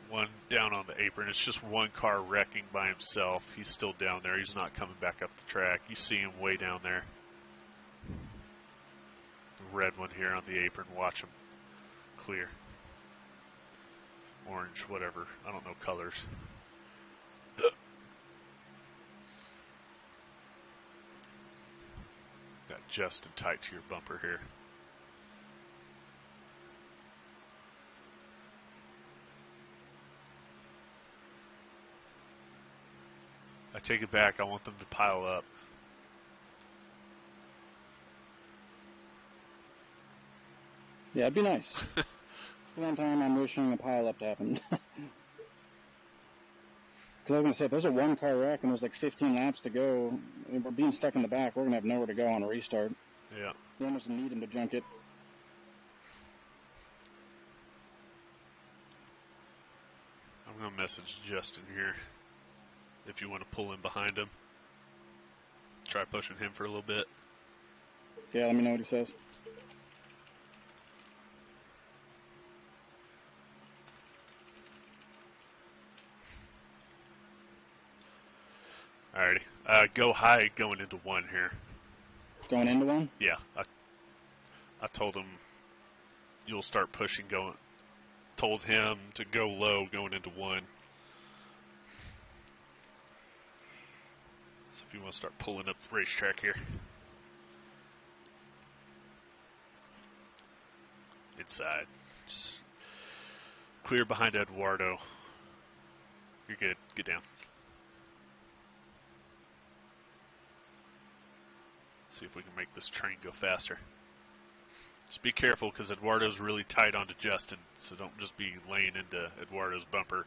One down on the apron. It's just one car wrecking by himself. He's still down there. He's not coming back up the track. You see him way down there. The red one here on the apron. Watch him. Clear. Orange, whatever. I don't know colors. Got Justin tight to your bumper here. I take it back. I want them to pile up. Yeah, it'd be nice. It's a long time I'm wishing a pile-up to happen. Because I was going to say, if there's a one-car wreck and there's like 15 laps to go, and we're being stuck in the back, we're going to have nowhere to go on a restart. Yeah. We almost need him to junk it. I'm going to message Justin here. If you want to pull in behind him. Try pushing him for a little bit. Yeah, let me know what he says. Alrighty. Go high going into one here. Going into one? Yeah. I told him you'll start pushing going. Told him to go low going into one. So if you want to start pulling up the racetrack here. Inside. Just clear behind Eduardo. You're good. Get down. See if we can make this train go faster. Just be careful because Eduardo's really tight onto Justin, so don't just be laying into Eduardo's bumper.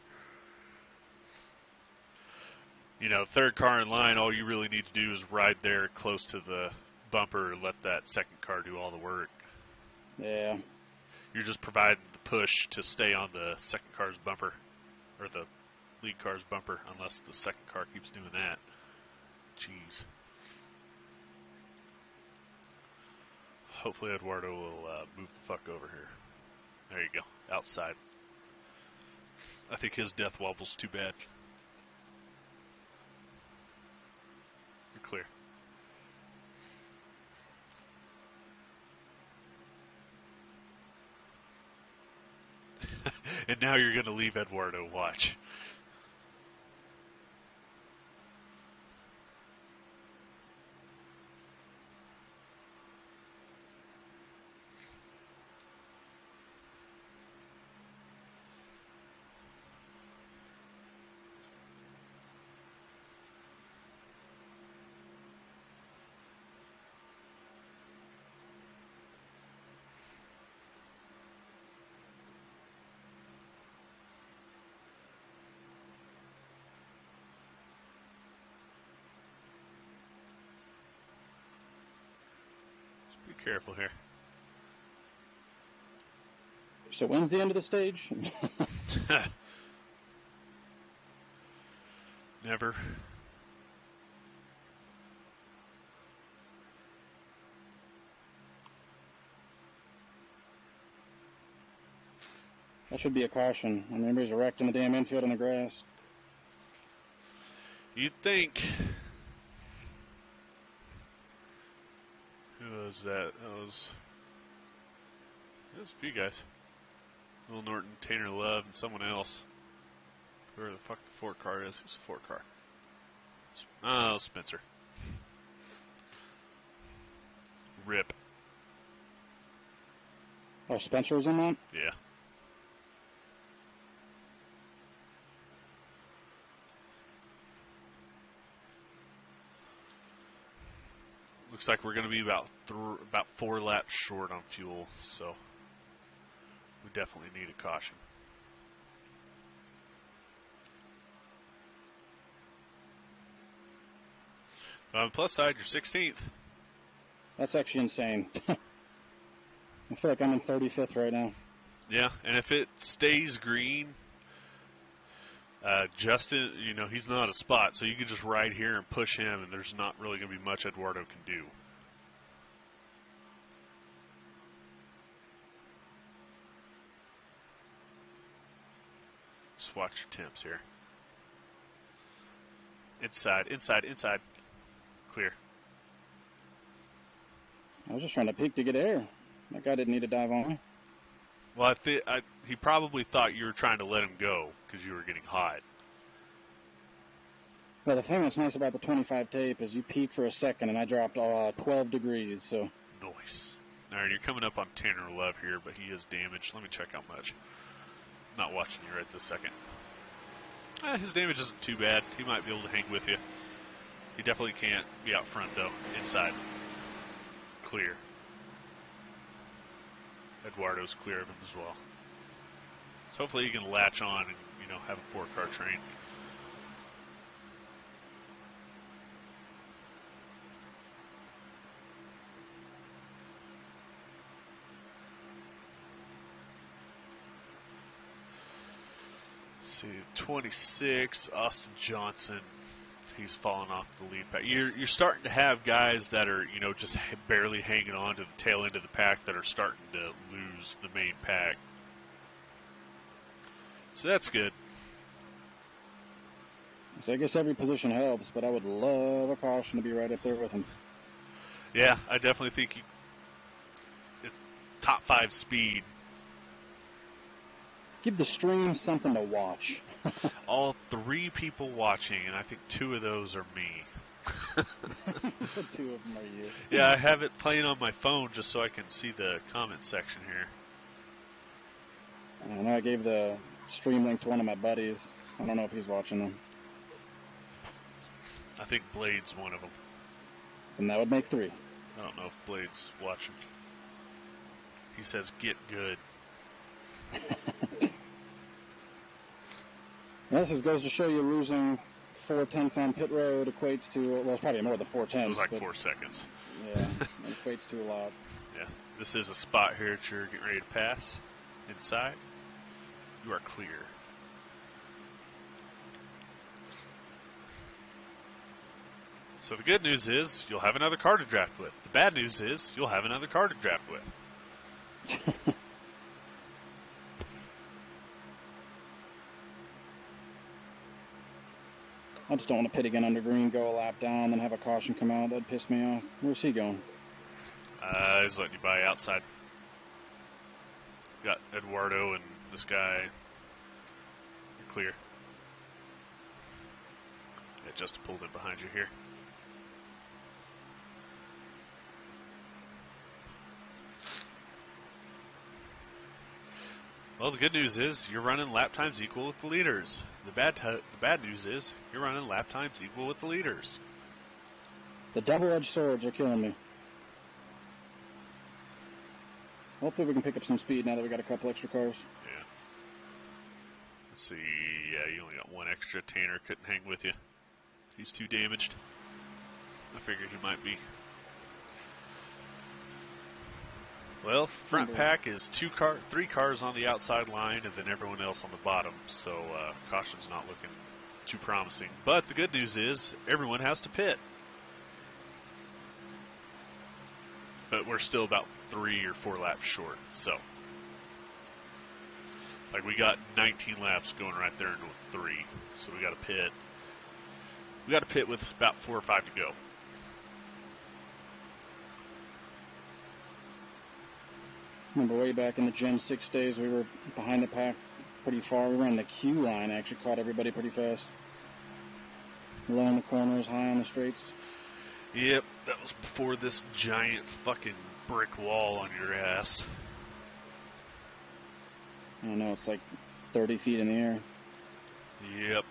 Third car in line, all you really need to do is ride there close to the bumper, let that second car do all the work. Yeah. You're just providing the push to stay on the second car's bumper, or the lead car's bumper, unless the second car keeps doing that. Jeez. Hopefully Eduardo will move the fuck over here. There you go. Outside. I think his death wobble's too bad. You're clear. And now you're going to leave Eduardo. Watch. Be careful here. So when's the end of the stage? Never. That should be a caution. I mean, everybody's wrecked in the damn infield on the grass. You'd think. Who was that? That was a few guys. Will Norton, Tanner Love, and someone else. Whoever the fuck the 4 car is. Who's the 4 car? Oh, Spencer. Rip. Oh, Spencer was in that? Yeah. Looks like we're going to be about 4 laps short on fuel, so we definitely need a caution. On the plus side, you're 16th. That's actually insane. I feel like I'm in 35th right now. Yeah, and if it stays green, Justin, you know, he's not a spot, so you can just ride here and push him, and there's not really going to be much Eduardo can do. Just watch your temps here. Inside, inside, inside. Clear. I was just trying to peek to get air. That guy didn't need to dive on me. Well, he probably thought you were trying to let him go because you were getting hot. Well, the thing that's nice about the 25 tape is you peak for a second, and I dropped 12 degrees, so... Nice. All right, you're coming up on Tanner Love here, but he is damaged. Let me check how much. Not watching you right this second. His damage isn't too bad. He might be able to hang with you. He definitely can't be out front, though. Inside. Clear. Eduardo's clear of him as well. So hopefully he can latch on and, you know, have a 4-car train. See, 26, Austin Johnson. He's fallen off the lead pack. You're starting to have guys that are, you know, just barely hanging on to the tail end of the pack that are starting to lose the main pack. So that's good. So I guess every position helps, but I would love a caution to be right up there with him. Yeah, I definitely think it's top 5 speed. Give the stream something to watch. All 3 people watching, and I think 2 of those are me. 2 of them are you. Yeah, I have it playing on my phone just so I can see the comment section here. I know I gave the stream link to one of my buddies. I don't know if he's watching them. I think Blade's one of them. And that would make 3. I don't know if Blade's watching. He says, get good. This just goes to show you losing 4/10 on pit road equates to, well, it's probably more than 4/10. It was like but 4 seconds. Yeah, it equates to a lot. Yeah, this is a spot here that you're getting ready to pass. Inside, you are clear. So the good news is you'll have another car to draft with. The bad news is you'll have another car to draft with. I just don't want to pit again under green, go a lap down, then have a caution come out. That'd piss me off. Where's he going? He's letting you by outside. Got Eduardo and this guy. You're clear. Yeah, just pulled in behind you here. Well, the good news is you're running lap times equal with the leaders. The bad news is you're running lap times equal with the leaders. The double-edged swords are killing me. Hopefully we can pick up some speed now that we got a couple extra cars. Yeah. Let's see. Yeah, you only got one extra. Tanner couldn't hang with you. He's too damaged. I figured he might be. Well, front pack is 3 cars on the outside line, and then everyone else on the bottom. So caution's not looking too promising. But the good news is everyone has to pit. But we're still about 3 or 4 laps short. So, like, we got 19 laps going right there into 3. So we got to pit. We got to pit with about 4 or 5 to go. Remember way back in the Gen 6 days, we were behind the pack pretty far. We ran the Q line, actually caught everybody pretty fast. Low in the corners, high on the straights. Yep, that was before this giant fucking brick wall on your ass. I don't know, it's like 30 feet in the air. Yep.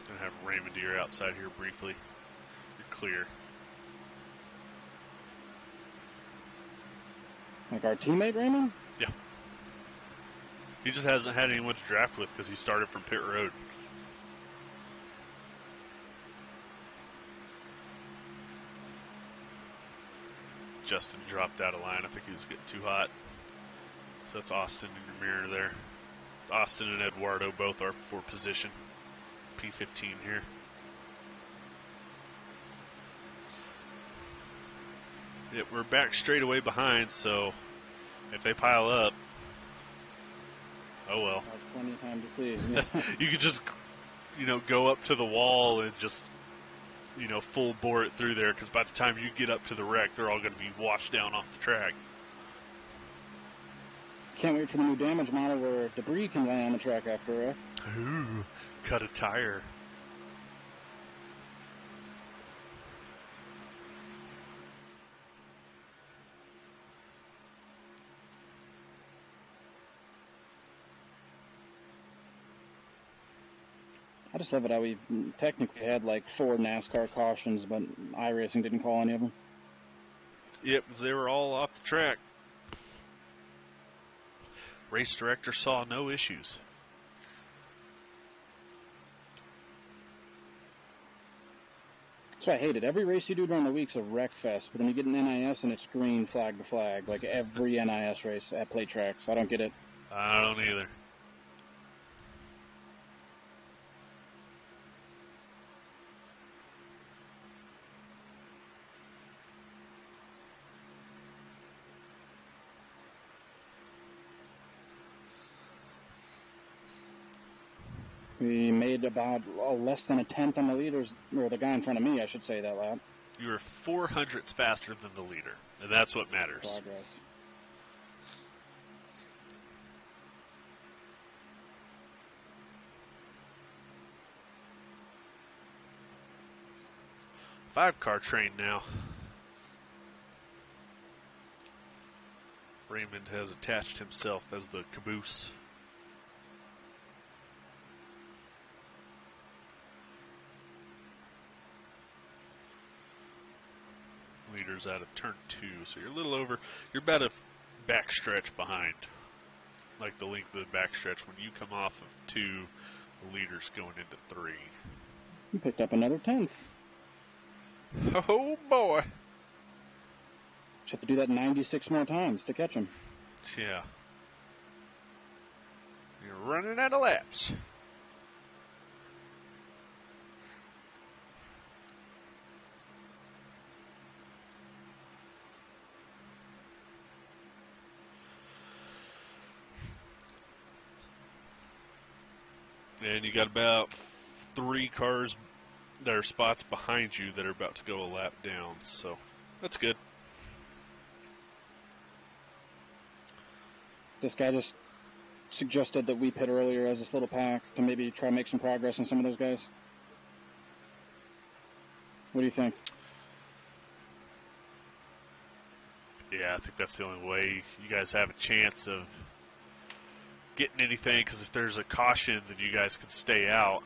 Gonna have Raymond Deere outside here briefly. You're clear. Like our teammate Raymond? Yeah. He just hasn't had anyone to draft with because he started from pit road. Justin dropped out of line. I think he was getting too hot. So that's Austin in your mirror there. Austin and Eduardo both are for position. P15 here. Yep, we're back straight away behind, so if they pile up, oh well. That's plenty of time to see. Yeah. You could just, go up to the wall and just, full bore it through there, because by the time you get up to the wreck, they're all going to be washed down off the track. Can't wait for the new damage model where debris can lay on the track after a wreck. Ooh, cut a tire. I just love it how we technically had like 4 NASCAR cautions, but iRacing didn't call any of them. Yep, because they were all off the track. Race director saw no issues. That's why I hate it. Every race you do during the week's a wreck fest, but then you get an NIS and it's green flag to flag, like every NIS race at plate tracks. I don't get it. I don't either. We made about less than a tenth on the leaders, or the guy in front of me, I should say, that lap. You were 400ths faster than the leader, and that's what matters. Progress. Five-car train now. Raymond has attached himself as the caboose. leaders out of turn 2. So you're a little over. You're about a backstretch behind, like the length of the backstretch when you come off of 2. The leader's going into 3. You picked up another 10th. Oh boy! Just have to do that 96 more times to catch him. Yeah. You're running out of laps. And you got about 3 cars that are spots behind you that are about to go a lap down. So that's good. This guy just suggested that we pit earlier as this little pack to maybe try to make some progress on some of those guys. What do you think? Yeah, I think that's the only way you guys have a chance of getting anything, because if there's a caution, then you guys can stay out.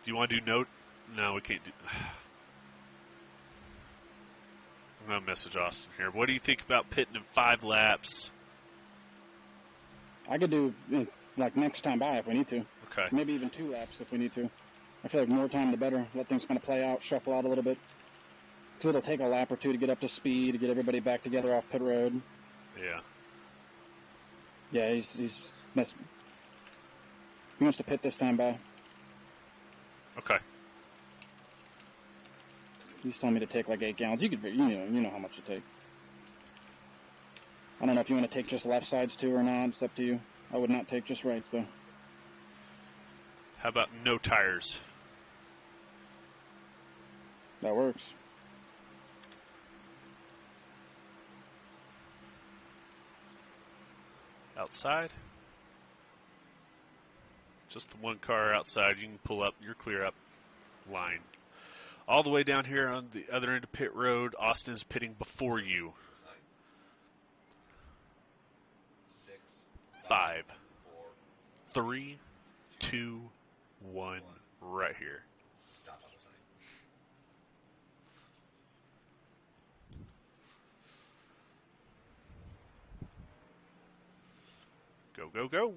Do you want to do no? No, we can't do. I'm going to message Austin here. What do you think about pitting in 5 laps? I could do, like, next time by if we need to. Okay. Maybe even 2 laps if we need to. I feel like more time the better. Let things kind of play out, shuffle out a little bit. Because it'll take a lap or 2 to get up to speed, to get everybody back together off pit road. Yeah. Yeah, he's messing. He wants to pit this time by. Okay. He's telling me to take like 8 gallons. You could, you know how much to take. I don't know if you want to take just left sides too or not. It's up to you. I would not take just rights though. How about no tires? That works. Outside? Just the 1 car outside. You can pull up. You're clear up line. All the way down here on the other end of pit road, Austin is pitting before you. 5, 3, 2, 1, right here. Go, go, go.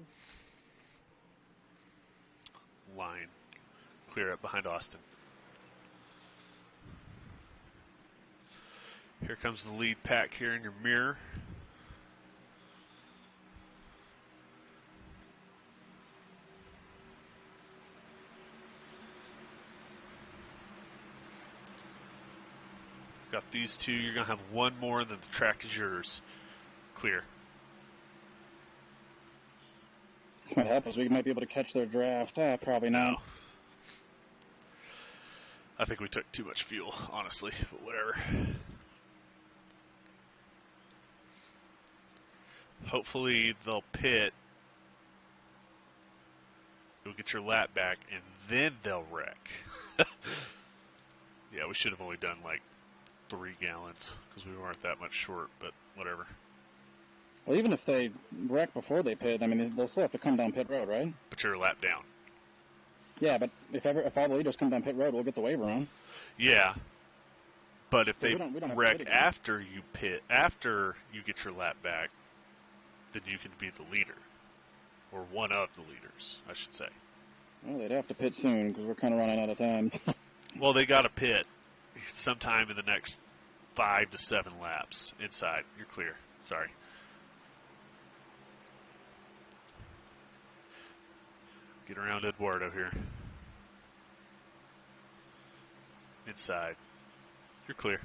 Line. Clear up behind Austin. Here comes the lead pack here in your mirror. Got these 2. You're going to have 1 more, and then the track is yours. Clear. This might help us. We might be able to catch their draft. Probably not. No. I think we took too much fuel, honestly, but whatever. Hopefully they'll pit. You'll get your lap back, and then they'll wreck. Yeah, we should have only done like 3 gallons because we weren't that much short, but whatever. Well, even if they wreck before they pit, I mean, they'll still have to come down pit road, right? But you're a lap down. Yeah, but if all the leaders come down pit road, we'll get the waiver on. Yeah, but if they we don't have to wreck pit again. after you pit, after you get your lap back, then you can be the leader, or one of the leaders, I should say. Well, they'd have to pit soon because we're kind of running out of time. Well, they got to pit sometime in the next 5 to 7 laps inside. You're clear. Sorry. Get around Eduardo here. Inside. You're clear.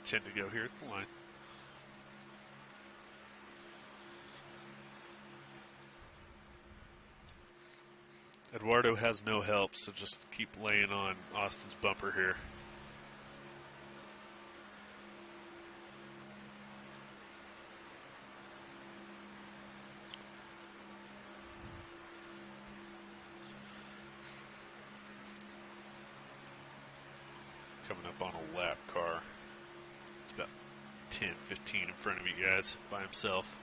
Tend to go here at the line. Eduardo has no help, so just keep laying on Austin's bumper here. Coming up on a lap car. It's about 10, 15 in front of you guys by himself.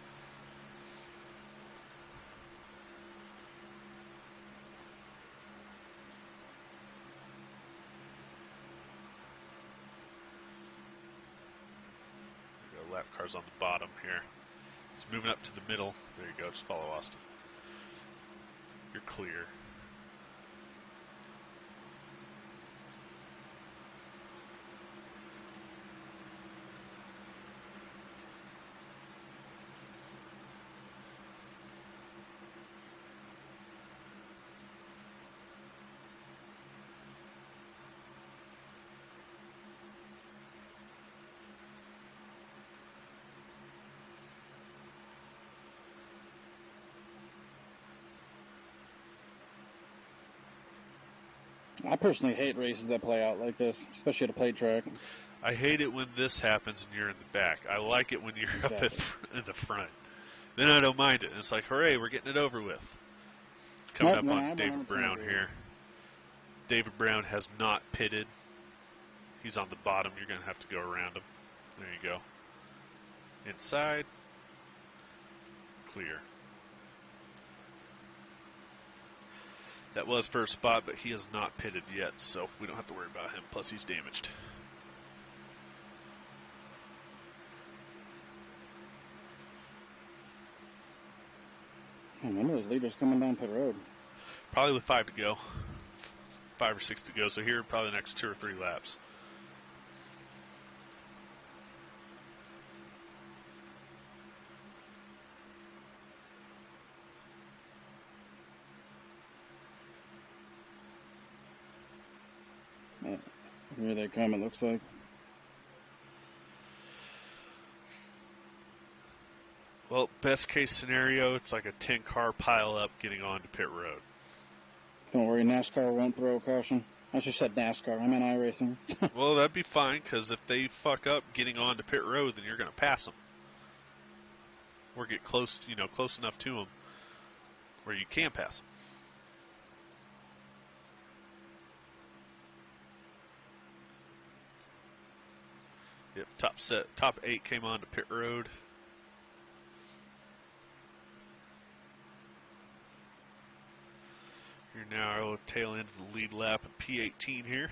Lap car's on the bottom here. He's moving up to the middle. There you go. Just follow Austin. You're clear. I personally hate races that play out like this, especially at a plate track. I hate it when this happens and you're in the back. I like it when you're Exactly. up in the front. Then I don't mind it. It's like, hooray, we're getting it over with. Coming up on David Brown here. David Brown has not pitted. He's on the bottom. You're going to have to go around him. There you go. Inside. Clear. That was first spot, but he has not pitted yet, so we don't have to worry about him. Plus, he's damaged. When are those leaders coming down pit road? Probably with 5 to go. 5 or 6 to go. So here, probably the next 2 or 3 laps. Here they come, it looks like. Well, best case scenario, it's like a 10-car pile up getting onto pit road. Don't worry, NASCAR won't throw a caution. I just said NASCAR. I meant iRacing. Well, that'd be fine, because if they fuck up getting onto pit road, then you're going to pass them. Or get close, close enough to them where you can pass them. Yep, top 8 came onto pit road. You're now tail end of the lead lap at P18 here.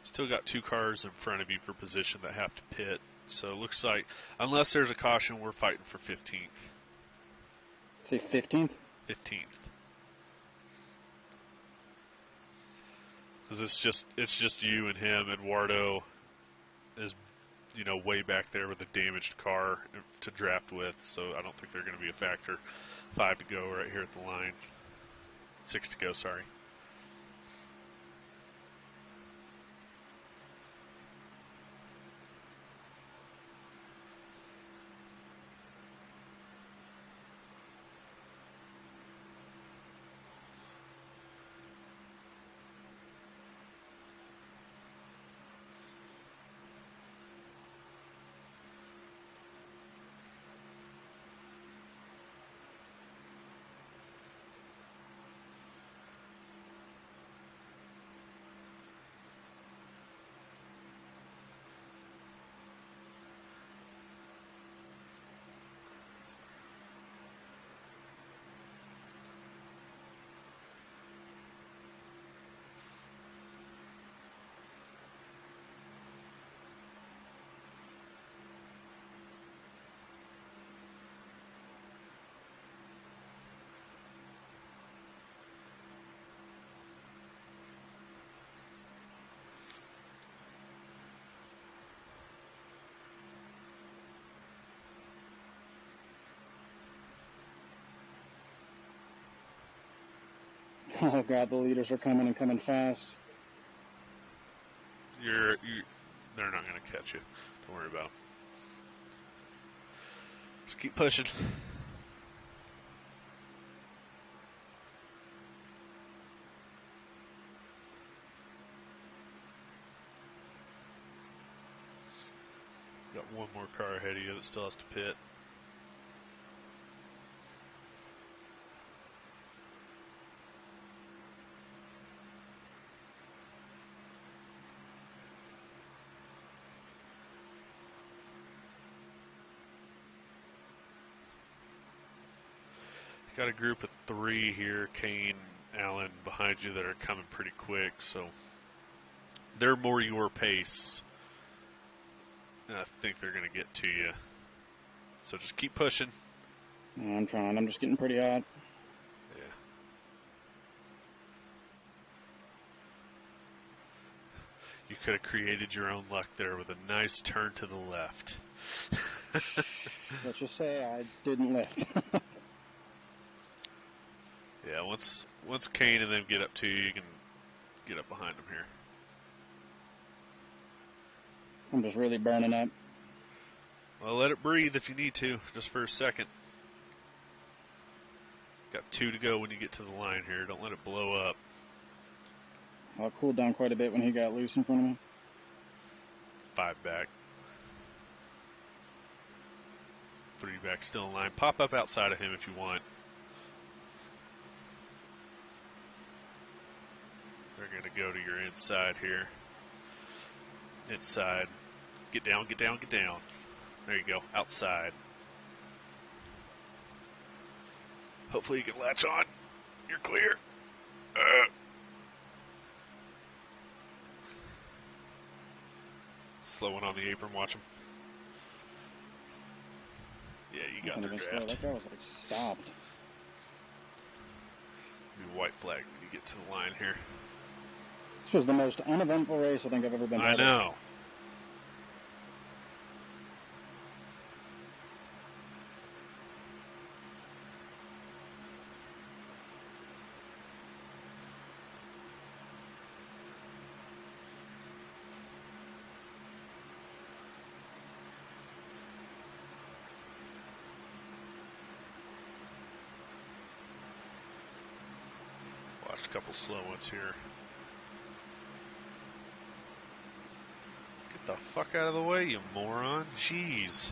Still got 2 cars in front of you for position that have to pit. So it looks like, unless there's a caution, we're fighting for 15th. Say 15th? 15th. Because it's just you and him. Eduardo is, way back there with a damaged car to draft with. So I don't think they're going to be a factor. 5 to go right here at the line. 6 to go, sorry. Oh God, the leaders are coming and coming fast. They're not going to catch you. Don't worry about it. Just keep pushing. Got one more car ahead of you that still has to pit. Got a group of 3 here, Kane, Allen, behind you that are coming pretty quick, so they're more your pace. And I think they're going to get to you. So just keep pushing. I'm trying. I'm just getting pretty hot. Yeah. You could have created your own luck there with a nice turn to the left. Let's just say I didn't lift. Yeah, once Kane and them get up to you, you can get up behind them here. I'm just really burning up. Well, let it breathe if you need to, just for a second. Got 2 to go when you get to the line here. Don't let it blow up. I'll cool down quite a bit when he got loose in front of me. 5 back. 3 back, still in line. Pop up outside of him if you want. They're going to go to your inside here. Inside. Get down, get down, get down. There you go, outside. Hopefully you can latch on. You're clear. Slow one on the apron, watch him. Yeah, you got their draft. That guy was like stopped. Be white flag when you get to the line here. This was the most uneventful race I think I've ever been I part know. of. Watched a couple slow ones here. Get the fuck out of the way, you moron. Jeez.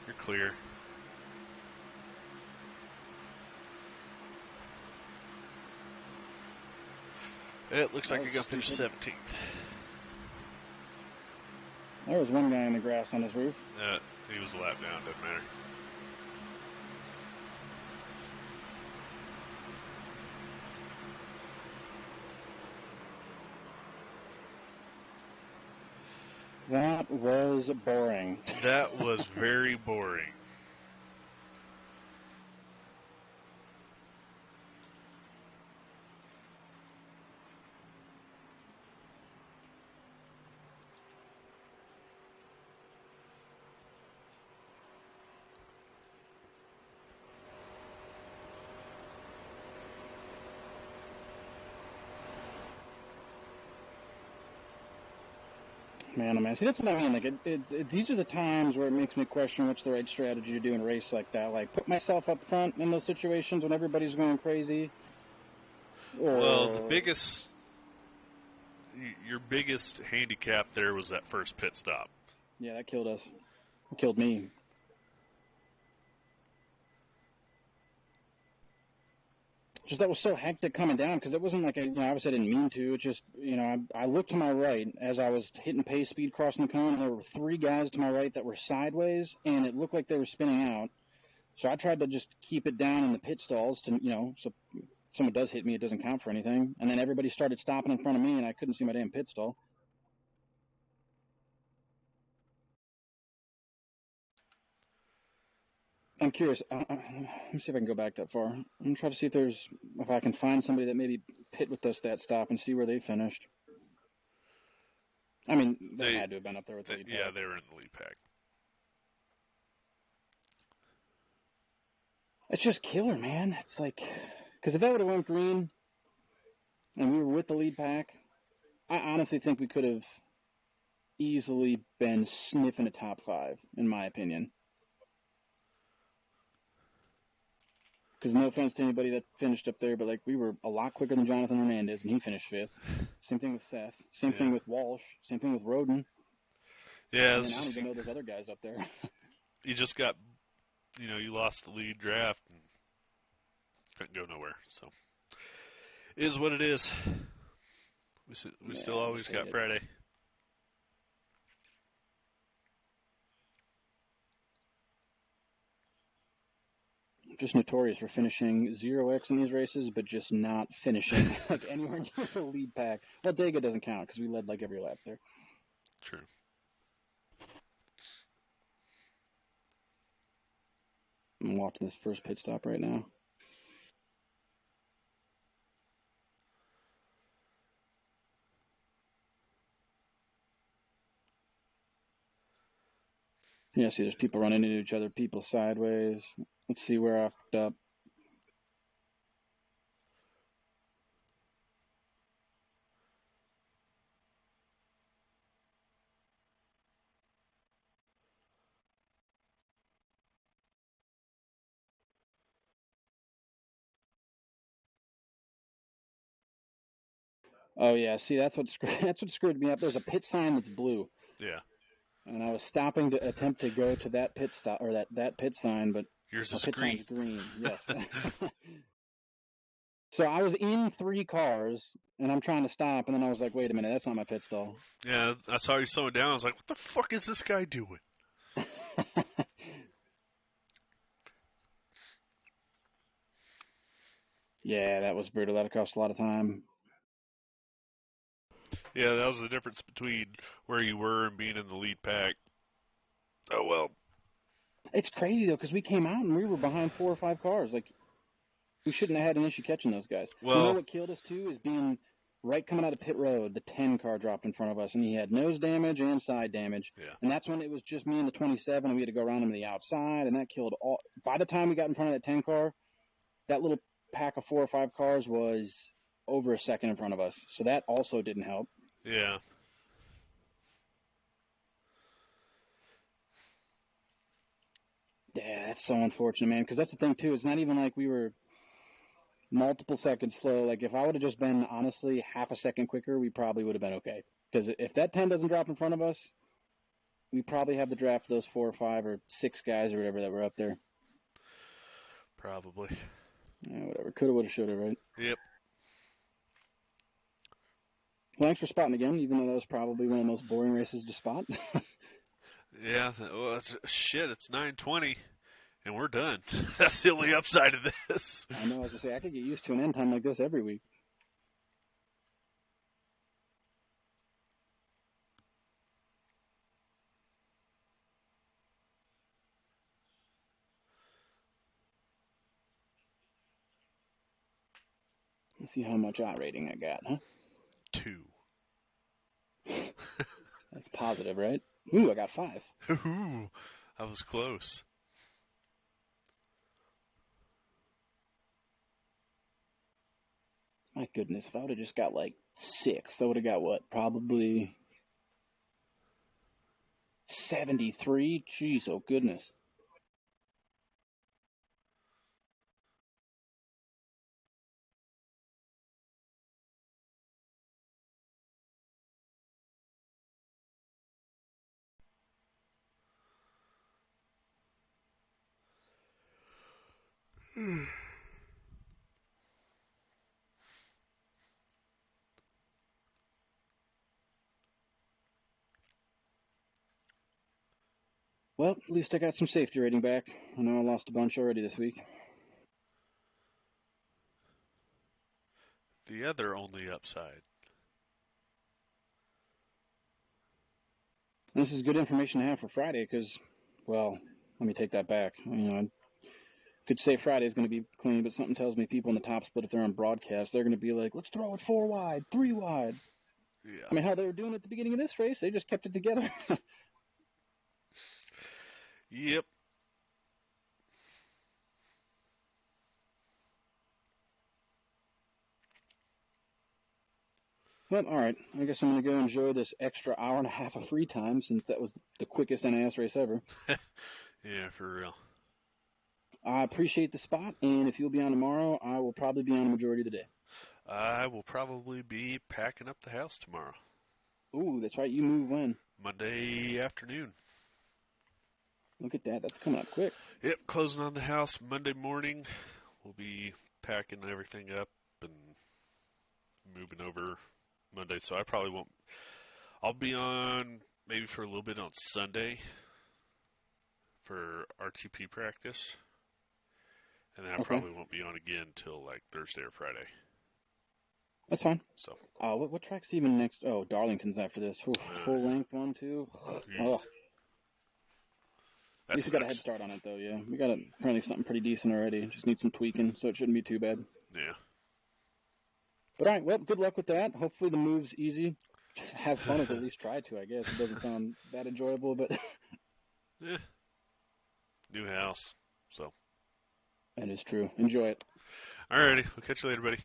You're clear. It looks like you're going to finish 17th. There was one guy in the grass on his roof. He was a lap down, doesn't matter. That was boring. That was very boring. Man, oh man. See, that's what I mean. Like, these are the times where it makes me question what's the right strategy to do in a race like that. Like, put myself up front in those situations when everybody's going crazy. Well, your biggest handicap there was that first pit stop. Yeah, that killed us. It killed me. Just that was so hectic coming down because it wasn't like obviously I didn't mean to. It just I looked to my right as I was hitting pace speed crossing the cone, and there were 3 guys to my right that were sideways, and it looked like they were spinning out. So I tried to just keep it down in the pit stalls to so if someone does hit me, it doesn't count for anything. And then everybody started stopping in front of me, and I couldn't see my damn pit stall. I'm curious. Let me see if I can go back that far. I'm gonna try to see if I can find somebody that maybe pit with us that stop and see where they finished. I mean, they had to have been up there with the lead pack. Yeah, they were in the lead pack. It's just killer, man. It's like, because if that would have went green, and we were with the lead pack, I honestly think we could have easily been sniffing a top 5, in my opinion. Because no offense to anybody that finished up there, but like we were a lot quicker than Jonathan Hernandez, and he finished 5th. Same thing with Seth. Same thing with Walsh. Same thing with Roden. Yeah, And it's then I don't just even know those other guys up there. you just got, you lost the lead draft and couldn't go nowhere. So, is what it is. We still always got Friday. Just notorious for finishing 0x in these races, but just not finishing like anywhere near the lead pack. Well, Dega doesn't count because we led like every lap there. True. I'm watching this first pit stop right now. Yeah, see, there's people running into each other, people sideways. Let's see where I fucked up. Oh yeah, see, that's what screwed me up. There's a pit sign that's blue. Yeah. And I was stopping to attempt to go to that pit stop or that pit sign, but yours our is pit green. sign's green. Yes. So I was in 3 cars, and I'm trying to stop, and then I was like, wait a minute, that's not my pit stall. Yeah, I saw you slowing down. I was like, what the fuck is this guy doing? Yeah, that was brutal. That cost a lot of time. Yeah, that was the difference between where you were and being in the lead pack. Oh, well. It's crazy, though, because we came out and we were behind 4 or 5 cars. Like, we shouldn't have had an issue catching those guys. Well, you know what killed us, too, is being right coming out of pit road, the 10 car dropped in front of us, and he had nose damage and side damage. Yeah. And that's when it was just me and the 27, and we had to go around him to the outside, and that killed all. By the time we got in front of that 10 car, that little pack of 4 or 5 cars was over a second in front of us. So that also didn't help. Yeah. Yeah, that's so unfortunate, man, because that's the thing, too. It's not even like we were multiple seconds slow. Like, if I would have just been, honestly, half a second quicker, we probably would have been okay. Because if that 10 doesn't drop in front of us, we probably have the draft of those 4 or 5 or 6 guys or whatever that were up there. Probably. Yeah, whatever. Coulda, woulda, shoulda, right? Yep. Well, thanks for spotting again, even though that was probably one of the most boring races to spot. Yeah. Well, shit, it's 9:20, and we're done. That's the only upside of this. I know. I was going to say, I could get used to an end time like this every week. Let's see how much rating I got, huh? 2. That's positive, right? Ooh, I got 5. Ooh, I was close. My goodness, if I would have just got like 6, I would have got what? Probably 73? Jeez, oh goodness. Well, at least I got some safety rating back. I know I lost a bunch already this week. The other only upside. This is good information to have for Friday because, well, let me take that back. I could say Friday is going to be clean, but something tells me people in the top split, if they're on broadcast, they're going to be like, let's throw it 4 wide, 3 wide. Yeah. I mean, how they were doing at the beginning of this race, they just kept it together. Yep. Well, all right. I guess I'm going to go enjoy this extra hour and a half of free time since that was the quickest NIS race ever. Yeah, for real. I appreciate the spot, and if you'll be on tomorrow, I will probably be on the majority of the day. I will probably be packing up the house tomorrow. Ooh, that's right. You move when? Monday afternoon. Look at that. That's coming up quick. Yep, closing on the house Monday morning. We'll be packing everything up and moving over Monday, so I probably won't. I'll be on maybe for a little bit on Sunday for RTP practice, and then I probably won't be on again until like Thursday or Friday. That's fine. So. What track's even next? Oh, Darlington's after this. Oof, full length one too. Oh. At least we got a head start on it though. Yeah, we got apparently something pretty decent already. Just need some tweaking, so it shouldn't be too bad. Yeah. But all right, well, good luck with that. Hopefully the move's easy. Have fun with it, at least try to, I guess. It doesn't sound that enjoyable, but... Yeah. New house, so. That is true. Enjoy it. Alrighty, we'll catch you later, buddy.